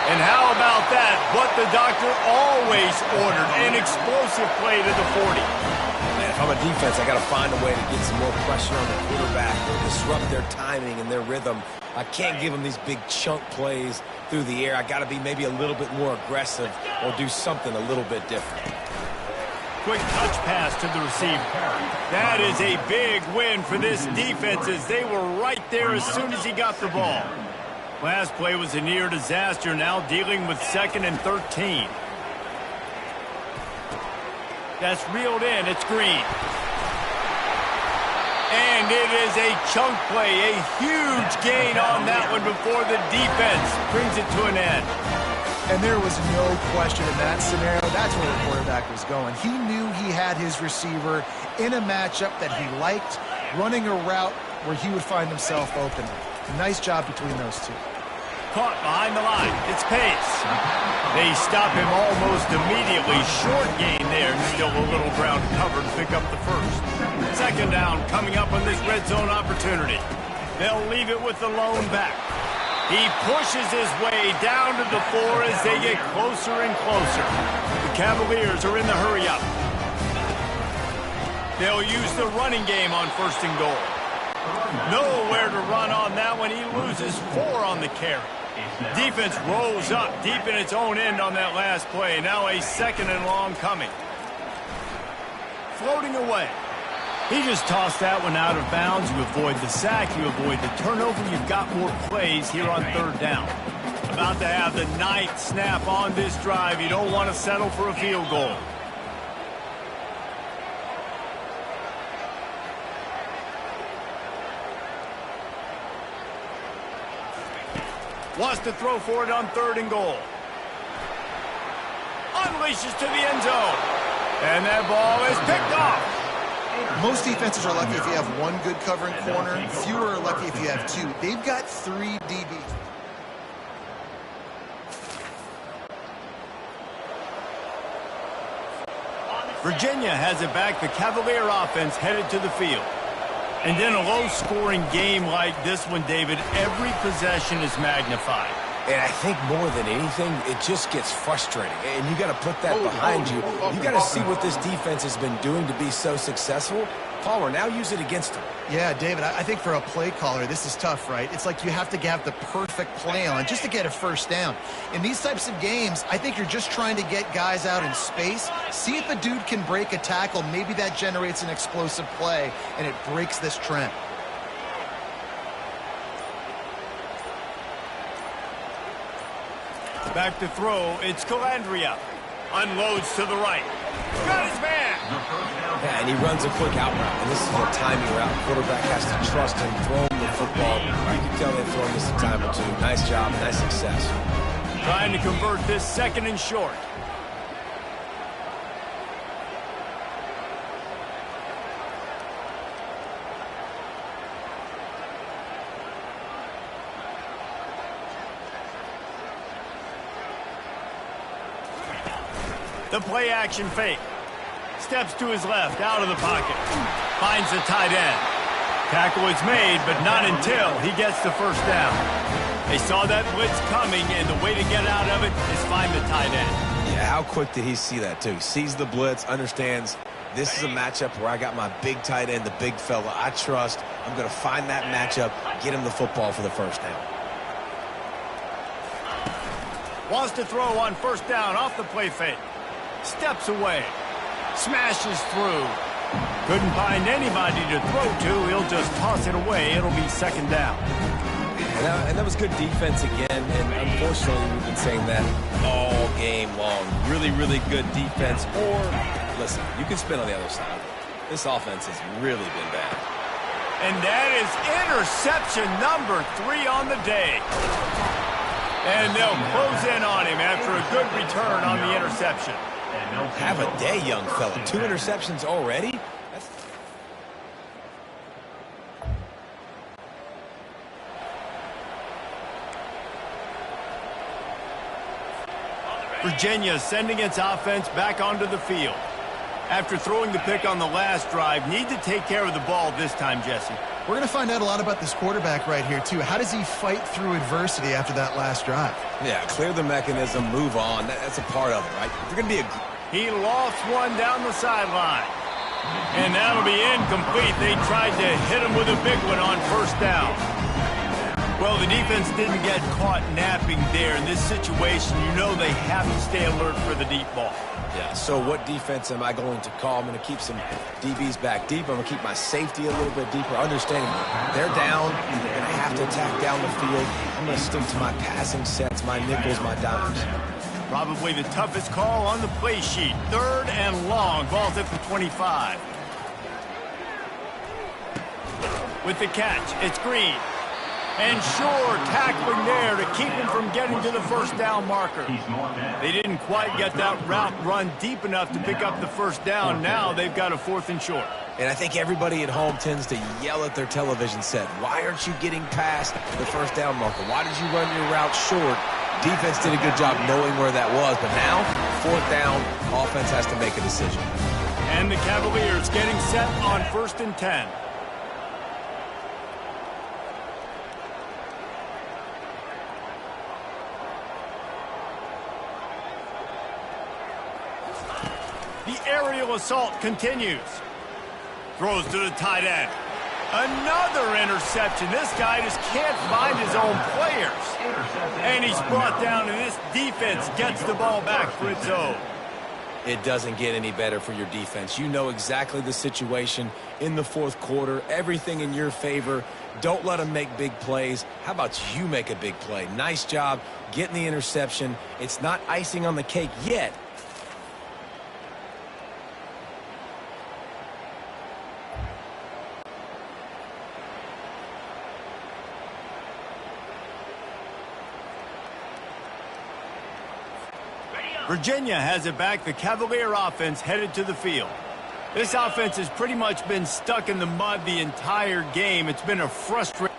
And how about that? What the doctor always ordered, an explosive play to the 40. Man, if I'm a defense, I got to find a way to get some more pressure on the quarterback or disrupt their timing and their rhythm. I can't give them these big chunk plays through the air. I got to be maybe a little bit more aggressive or do something a little bit different. Quick touch pass to the receiver. That is a big win for this defense as they were right there as soon as he got the ball. Last play was a near disaster, now dealing with 2nd and 13. That's reeled in, it's Green. And it is a chunk play, a huge gain on that one before the defense brings it to an end. And there was no question in that scenario. That's where the quarterback was going. He knew he had his receiver in a matchup that he liked, running a route where he would find himself open. Nice job between those two. Caught behind the line. It's Pace. They stop him almost immediately. Short gain there. Still a little ground cover to pick up the first. 2nd down coming up on this red zone opportunity. They'll leave it with the lone back. He pushes his way down to the 4 as they get closer and closer. The Cavaliers are in the hurry-up. They'll use the running game on 1st and goal. Nowhere to run on that one. He loses 4 on the carry. Defense rolls up deep in its own end on that last play. Now a 2nd and long coming. Floating away. He just tossed that one out of bounds. You avoid the sack. You avoid the turnover. You've got more plays here on 3rd down. About to have the 9th snap on this drive. You don't want to settle for a field goal. Wants to throw for it on 3rd and goal. Unleashes to the end zone. And that ball is picked off. Most defenses are lucky if you have one good covering corner. Fewer are lucky if you have 2. They've got 3 DBs. Virginia has it back. The Cavalier offense headed to the field. And in a low-scoring game like this one, David, every possession is magnified. And I think more than anything, it just gets frustrating. And you got to put that behind you. You got to see what this defense has been doing to be so successful. Palmer, now use it against them. Yeah, David, I think for a play caller, this is tough, right? It's like you have to have the perfect play on just to get a 1st down. In these types of games, I think you're just trying to get guys out in space, see if a dude can break a tackle. Maybe that generates an explosive play, and it breaks this trend. Back to throw, it's Calandria. Unloads to the right. Got his man! Yeah, and he runs a quick out route, and this is a timing route. Quarterback has to trust him, throw him the football. You can tell they've thrown this a time or 2. Nice job, nice success. Trying to convert this 2nd and short. The play action fake. Steps to his left, out of the pocket. Finds the tight end. Tackle is made, but not until he gets the 1st down. They saw that blitz coming, and the way to get out of it is find the tight end. Yeah, how quick did he see that, too? He sees the blitz, understands this is a matchup where I got my big tight end, the big fella I trust. I'm going to find that matchup, get him the football for the 1st down. Wants to throw on 1st down off the play fake. Steps away. Smashes through. Couldn't find anybody to throw to. He'll just toss it away. It'll be 2nd down. And that was good defense again. And unfortunately, we've been saying that all game long. Really, really good defense. Or, listen, you can spin on the other side. This offense has really been bad. And that is interception number 3 on the day. And they'll close in on him after a good return on the interception. Have a day, young fella. 2 interceptions already? Virginia sending its offense back onto the field. After throwing the pick on the last drive, need to take care of the ball this time, Jesse. We're going to find out a lot about this quarterback right here, too. How does he fight through adversity after that last drive? Yeah, clear the mechanism, move on. That's a part of it, right? If you're going to be a... He lofts one down the sideline. And that'll be incomplete. They tried to hit him with a big one on first down. Well, the defense didn't get caught napping there. In this situation, you know they have to stay alert for the deep ball. Yeah, so what defense am I going to call? I'm going to keep some DBs back deep. I'm going to keep my safety a little bit deeper, understanding they're down, and I have to attack down the field. I'm going to stick to my passing sets, my nickels, my dimes. Probably the toughest call on the play sheet. 3rd and long. Ball's at the 25. With the catch, it's Green. And Shore tackling there to keep him from getting to the first down marker. They didn't quite get that route run deep enough to pick up the first down. Now they've got a 4th and short. And I think everybody at home tends to yell at their television set. Why aren't you getting past the first down marker? Why did you run your route short? Defense did a good job knowing where that was. But now, 4th down, offense has to make a decision. And the Cavaliers getting set on 1st and 10. The aerial assault continues. Throws to the tight end. Another interception. This guy just can't find his own players. And he's brought down, and this defense gets the ball back for its own. It doesn't get any better for your defense. You know exactly the situation in the 4th quarter. Everything in your favor. Don't let them make big plays. How about you make a big play? Nice job getting the interception. It's not icing on the cake yet. Virginia has it back. The Cavalier offense headed to the field. This offense has pretty much been stuck in the mud the entire game. It's been a frustrating...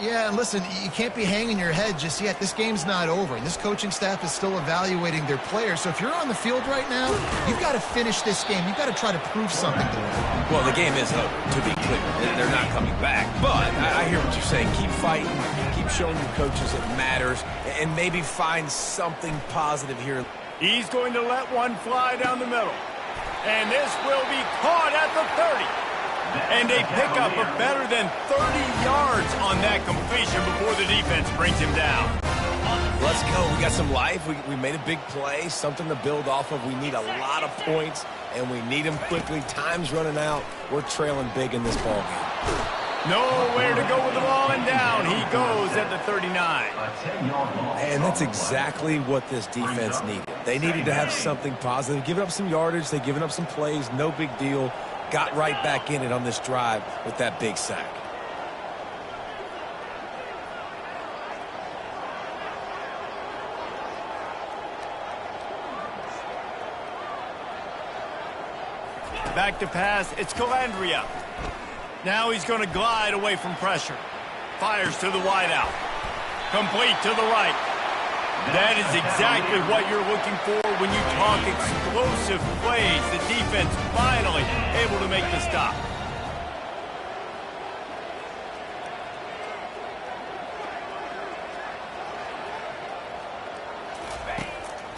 Yeah, and listen, you can't be hanging your head just yet. This game's not over, and this coaching staff is still evaluating their players. So if you're on the field right now, you've got to finish this game. You've got to try to prove something to them. Well, the game is over, to be clear. They're not coming back. But I hear what you're saying. Keep fighting. Keep showing your coaches it matters. And maybe find something positive here. He's going to let one fly down the middle. And this will be caught at the 30. And they pick up a better than 30 yards on that completion before the defense brings him down. Let's go. We got some life. We made a big play, something to build off of. We need a lot of points, and we need them quickly. Time's running out. We're trailing big in this ballgame. Nowhere to go with the ball, and down he goes at the 39. And that's exactly what this defense needed. They needed to have something positive. Giving up some yardage. They've given up some plays. No big deal. Got right back in it on this drive with that big sack. Back to pass, it's Calandria. Now he's going to glide away from pressure. Fires to the wideout. Complete to the right. That is exactly what you're looking for when you talk explosive plays. The defense finally able to make the stop.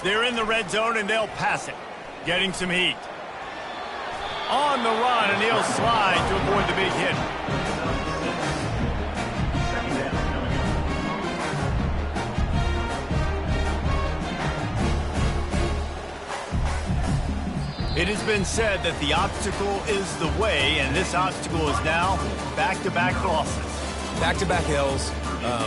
They're in the red zone, and they'll pass it. Getting some heat. On the run, and he'll slide to avoid the big hit. It has been said that the obstacle is the way, and this obstacle is now back-to-back losses. Back-to-back L's.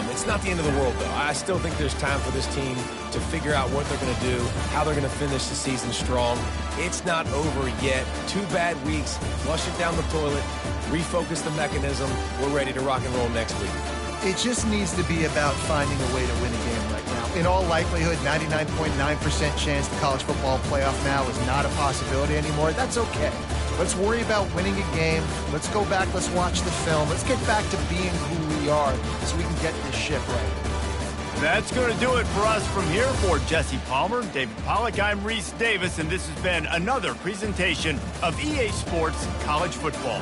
It's not the end of the world, though. I still think there's time for this team to figure out what they're going to do, how they're going to finish the season strong. It's not over yet. 2 bad weeks. Flush it down the toilet. Refocus the mechanism. We're ready to rock and roll next week. It just needs to be about finding a way to win a game right now. In all likelihood, 99.9% chance the college football playoff now is not a possibility anymore. That's okay. Let's worry about winning a game. Let's go back. Let's watch the film. Let's get back to being who we are so we can get this ship right. That's going to do it for us from here. For Jesse Palmer, David Pollack, I'm Reese Davis, and this has been another presentation of EA Sports College Football.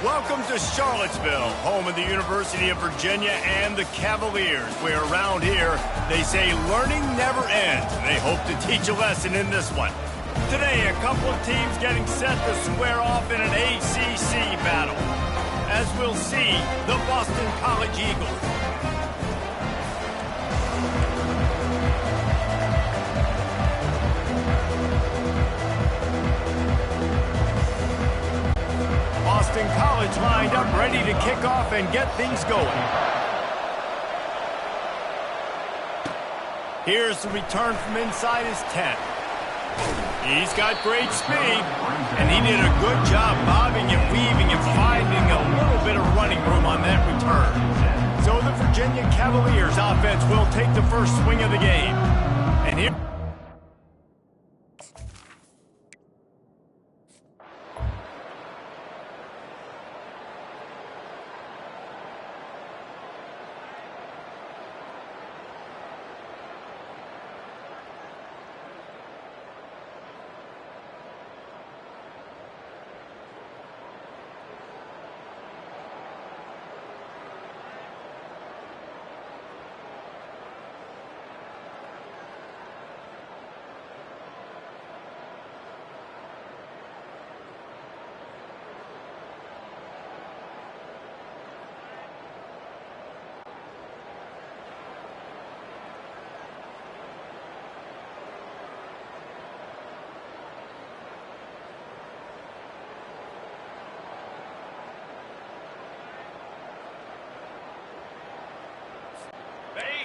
Welcome to Charlottesville, home of the University of Virginia and the Cavaliers, where around here they say learning never ends. They hope to teach a lesson in this one. Today, a couple of teams getting set to square off in an ACC battle. As we'll see, the Boston College Eagles. Boston College lined up, ready to kick off and get things going. Here's the return from inside his 10. He's got great speed, and he did a good job bobbing and weaving and finding a little bit of running room on that return. So the Virginia Cavaliers offense will take the first swing of the game. And here...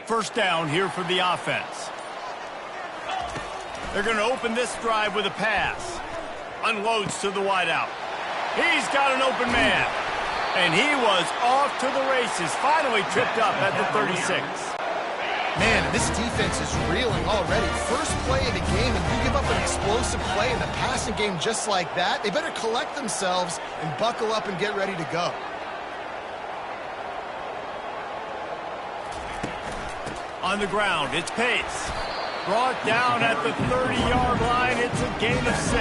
First down here for the offense. They're going to open this drive with a pass. Unloads to the wideout. He's got an open man. And he was off to the races. Finally tripped up at the 36. Man, this defense is reeling already. First play of the game, and you give up an explosive play in the passing game just like that. They better collect themselves and buckle up and get ready to go. On the ground, it's Pace. Brought down at the 30-yard line. It's a gain of 6.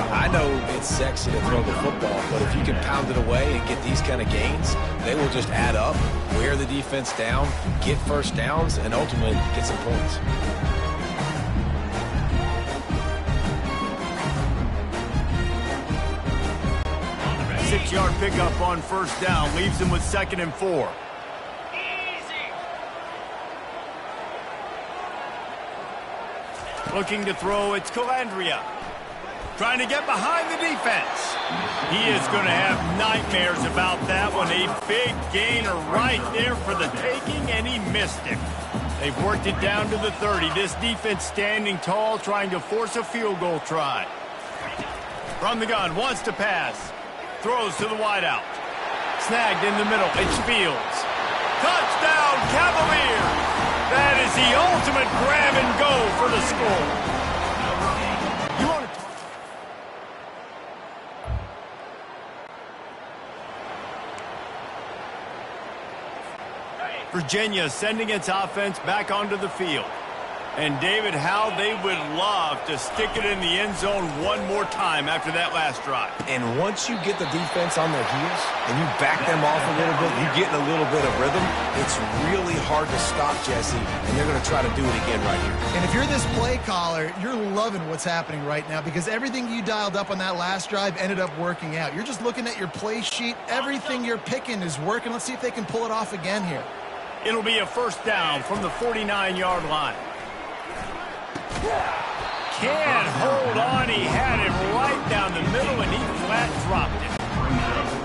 I know it's sexy to throw the football, but if you can pound it away and get these kind of gains, they will just add up, wear the defense down, get first downs, and ultimately get some points. Six-yard pickup on first down leaves him with 2nd and 4. Looking to throw, it's Calandria. Trying to get behind the defense. He is going to have nightmares about that one. A big gainer right there for the taking, and he missed it. They've worked it down to the 30. This defense standing tall, trying to force a field goal try. From the gun, wants to pass. Throws to the wideout. Snagged in the middle, it's Fields. Touchdown, Cavaliers! That is the ultimate grab and go for the score. You want to... Virginia sending its offense back onto the field. And David, how they would love to stick it in the end zone one more time after that last drive. And once you get the defense on their heels and you back them off a little bit, you get in a little bit of rhythm, it's really hard to stop, Jesse, and they're going to try to do it again right here. And if you're this play caller, you're loving what's happening right now because everything you dialed up on that last drive ended up working out. You're just looking at your play sheet. Everything you're picking is working. Let's see if they can pull it off again here. It'll be a first down from the 49-yard line. Can't hold on. He had it right down the middle, and he flat dropped it.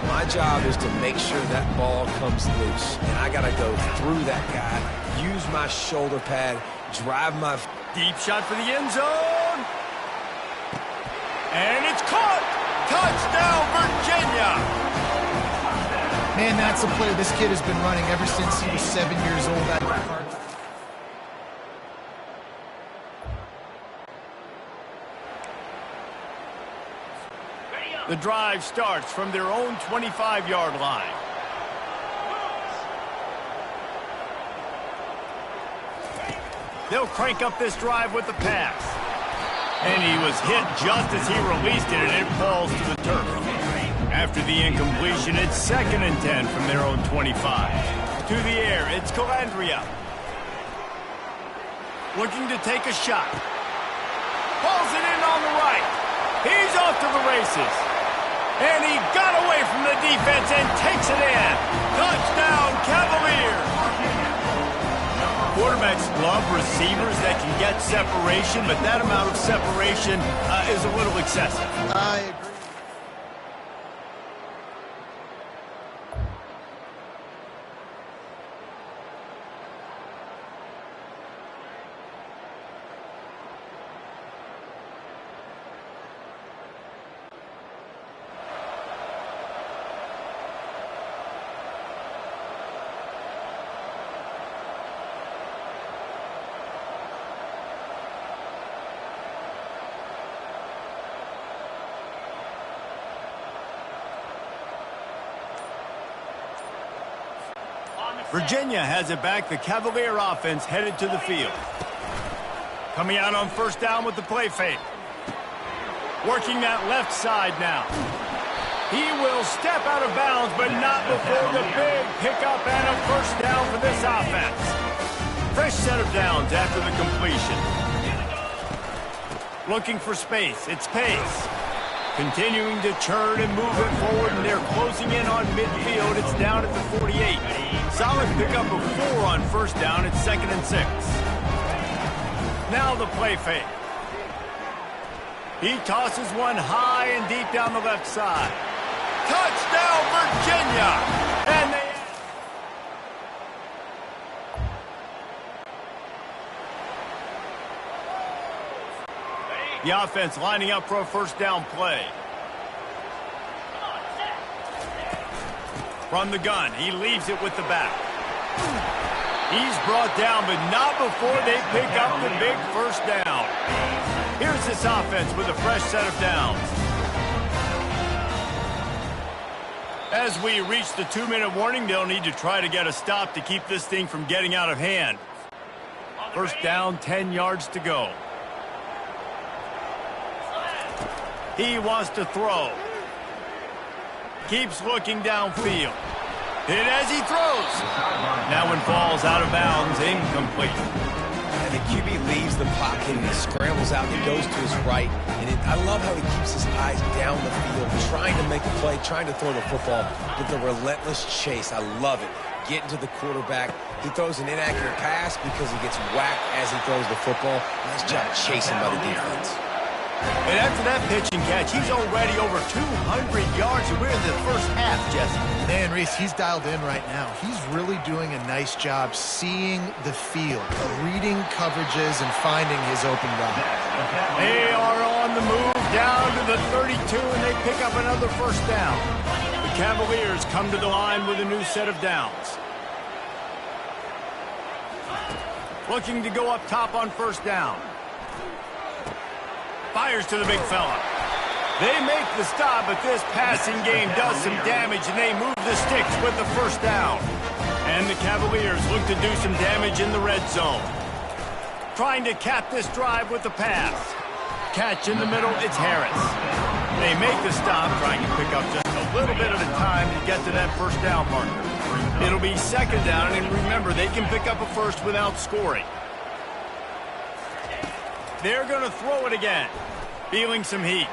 My job is to make sure that ball comes loose, and I got to go through that guy, use my shoulder pad, drive my... Deep shot for the end zone. And it's caught. Touchdown, Virginia. Man, that's a play this kid has been running ever since he was 7 years old. The drive starts from their own 25-yard line. They'll crank up this drive with the pass. And he was hit just as he released it, and it falls to the turf. After the incompletion, it's 2nd and 10 from their own 25. To the air, it's Calandria. Looking to take a shot. Pulls it in on the right. He's off to the races. And he got away from the defense and takes it in. Touchdown, Cavaliers. Quarterbacks love receivers that can get separation, but that amount of separation is a little excessive. I agree. Virginia has it back. The Cavalier offense headed to the field. Coming out on 1st down with the play fake. Working that left side now. He will step out of bounds, but not before the big pickup and a 1st down for this offense. Fresh set of downs after the completion. Looking for space. It's Pace. Continuing to churn and move it forward, and they're closing in on midfield. It's down at the 48. Solid pickup of 4 on 1st down. It's 2nd and 6. Now the play fake. He tosses one high and deep down the left side. Touchdown, Virginia! And they... The offense lining up for a 1st down play. From the gun, he leaves it with the back. He's brought down, but not before they pick up the big 1st down. Here's this offense with a fresh set of downs. As we reach the 2-minute warning, they'll need to try to get a stop to keep this thing from getting out of hand. 1st down, 10 yards to go. He wants to throw. Keeps looking downfield. Hit as he throws. That one falls out of bounds, incomplete. And the QB leaves the pocket and he scrambles out and he goes to his right. And I love how he keeps his eyes down the field, trying to make a play, trying to throw the football with the relentless chase. I love it. Getting to the quarterback. He throws an inaccurate pass because he gets whacked as he throws the football. Nice job chasing by the defense. And after that pitch and catch, he's already over 200 yards, and we're in the 1st half, Jesse. Man, Reese, he's dialed in right now. He's really doing a nice job seeing the field, reading coverages, and finding his open guy. They are on the move down to the 32, and they pick up another 1st down. The Cavaliers come to the line with a new set of downs. Looking to go up top on 1st down. Fires to the big fella. They make the stop, but this passing game does some damage, and they move the sticks with the 1st down. And the Cavaliers look to do some damage in the red zone. Trying to cap this drive with the pass. Catch in the middle, it's Harris. They make the stop, trying to pick up just a little bit at a time to get to that 1st down marker. It'll be 2nd down, and remember, they can pick up a 1st without scoring. They're going to throw it again. Feeling some heat.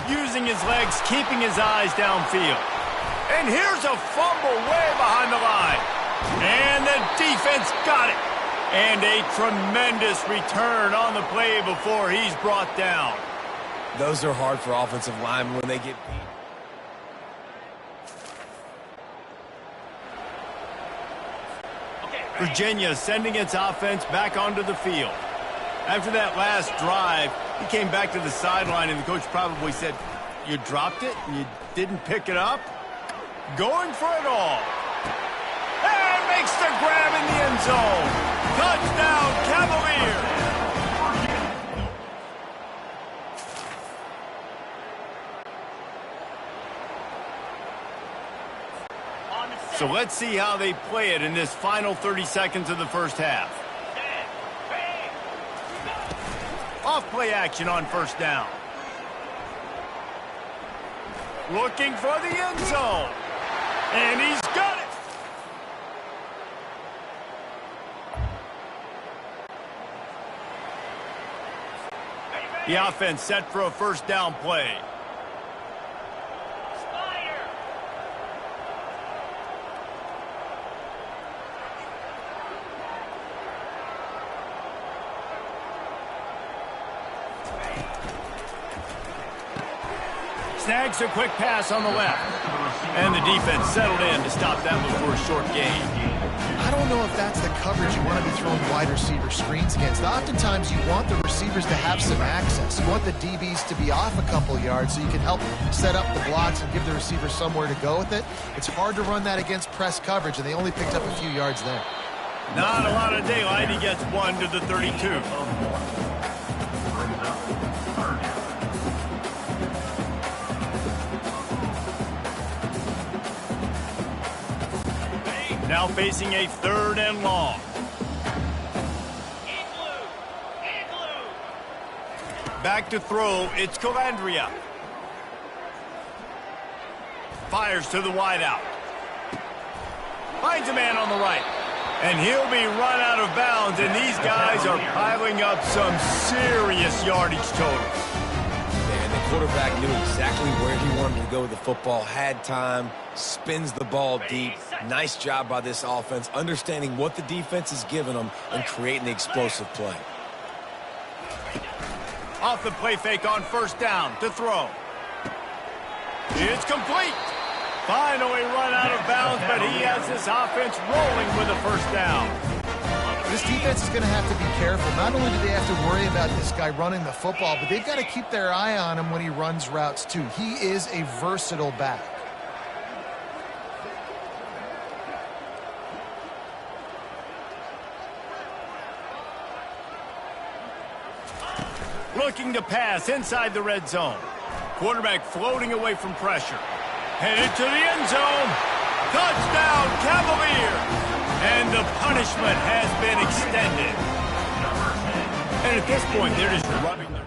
Using his legs, keeping his eyes downfield. And here's a fumble way behind the line. And the defense got it. And a tremendous return on the play before he's brought down. Those are hard for offensive linemen when they get beat. Virginia sending its offense back onto the field. After that last drive, he came back to the sideline, and the coach probably said, "You dropped it? You didn't pick it up?" Going for it all. And makes the grab in the end zone. Touchdown, Cavaliers. So let's see how they play it in this final 30 seconds of the 1st half. Off play action on 1st down. Looking for the end zone. And he's got it. The offense set for a first down play. Snags a quick pass on the left. And the defense settled in to stop that before a short gain. I don't know if that's the coverage you want to be throwing wide receiver screens against. Oftentimes you want the receivers to have some access. You want the DBs to be off a couple yards so you can help set up the blocks and give the receiver somewhere to go with it. It's hard to run that against press coverage, and they only picked up a few yards there. Not a lot of daylight. He gets 1 to the 32. Now facing a 3rd and long. Back to throw, it's Calandria. Fires to the wideout. Finds a man on the right. And he'll be run out of bounds, and these guys are piling up some serious yardage totals. And the quarterback knew exactly where he wanted to go with the football, had time, spins the ball deep. Nice job by this offense, understanding what the defense is giving them and creating the explosive play. Off the play fake on first down to throw. It's complete. Finally run out of bounds, but he has this offense rolling with a first down. This defense is going to have to be careful. Not only do they have to worry about this guy running the football, but they've got to keep their eye on him when he runs routes too. He is a versatile back. Looking to pass inside the red zone. Quarterback floating away from pressure. Headed to the end zone. Touchdown, Cavaliers! And the punishment has been extended. And at this point, they're just running there.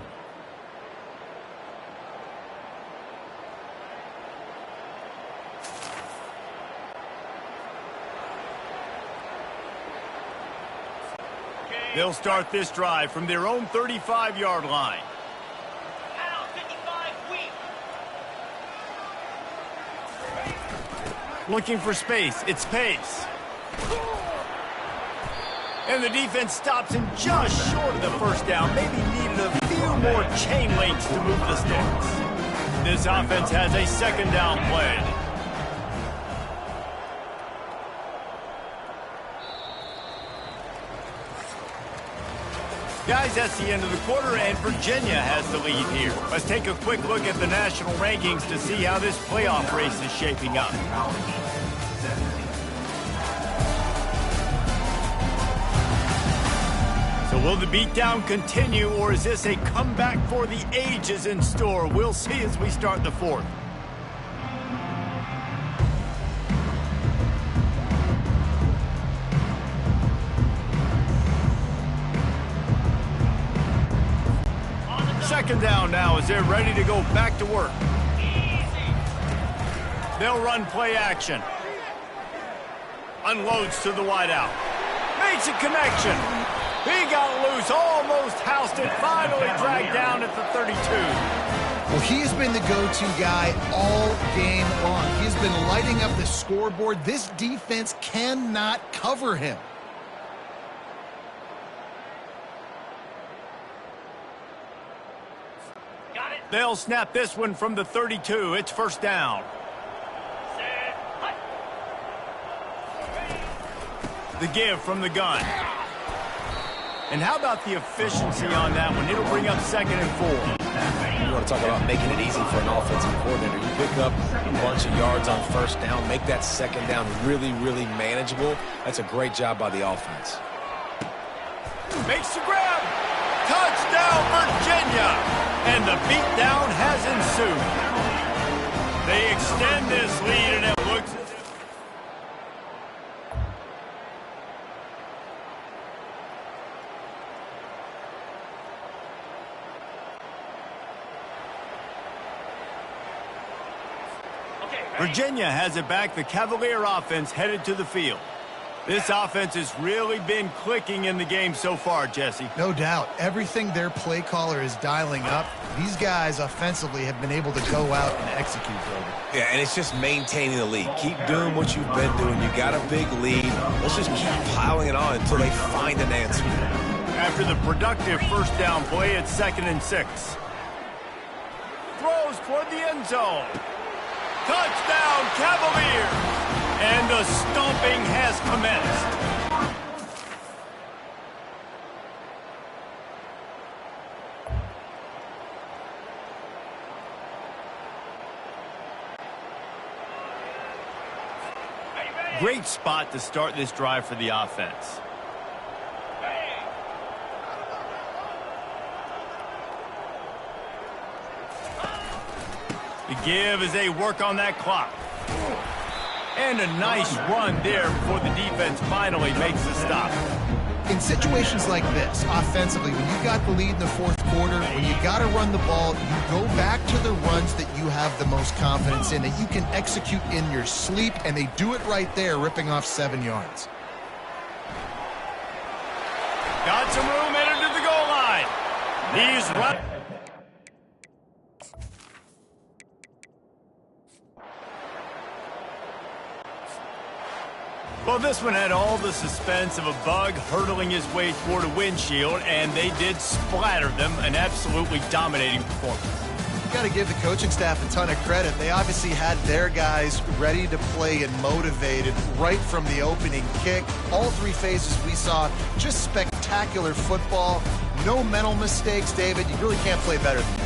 They'll start this drive from their own 35-yard line. Out 55 weak. Looking for space. It's Pace. And the defense stops him just short of the first down. Maybe needed a few more chain links to move the sticks. This offense has a 2nd down play. Guys, that's the end of the quarter, and Virginia has the lead here. Let's take a quick look at the national rankings to see how this playoff race is shaping up. So will the beatdown continue, or is this a comeback for the ages in store? We'll see as we start the 4th. Second down now as they're ready to go back to work. They'll run play action. Unloads to the wideout. Makes a connection. He got loose, almost housed it, finally dragged down at the 32. Well, he has been the go-to guy all game long. He's been lighting up the scoreboard. This defense cannot cover him. They'll snap this one from the 32. It's first down. The give from the gun. And how about the efficiency on that one? It'll bring up 2nd and 4. You want to talk about making it easy for an offensive coordinator. You pick up a bunch of yards on first down, make that 2nd down really, really manageable. That's a great job by the offense. Makes the grab. Touchdown, Virginia. And the beatdown has ensued. They extend this lead, and it looks as if... Virginia has it back. The Cavalier offense headed to the field. This offense has really been clicking in the game so far, Jesse. No doubt. Everything their play caller is dialing up, these guys offensively have been able to go out and execute, David. Yeah, and it's just maintaining the lead. Keep doing what you've been doing. You got a big lead. Let's just keep piling it on until they find an answer. After the productive first down play, it's 2nd and 6. Throws toward the end zone. Touchdown, Cavaliers! And the stomping has commenced. Great spot to start this drive for the offense. The give as they work on that clock. And a nice run there before the defense finally makes the stop. In situations like this, offensively, when you got the lead in the fourth quarter, when you got to run the ball, you go back to the runs that you have the most confidence in, that you can execute in your sleep, and they do it right there, ripping off 7 yards. Got some room, headed to the goal line. He's right. Well, this one had all the suspense of a bug hurtling his way toward a windshield, and they did splatter them. An absolutely dominating performance. You got to give the coaching staff a ton of credit. They obviously had their guys ready to play and motivated right from the opening kick. All 3 phases we saw, just spectacular football. No mental mistakes, David. You really can't play better than that.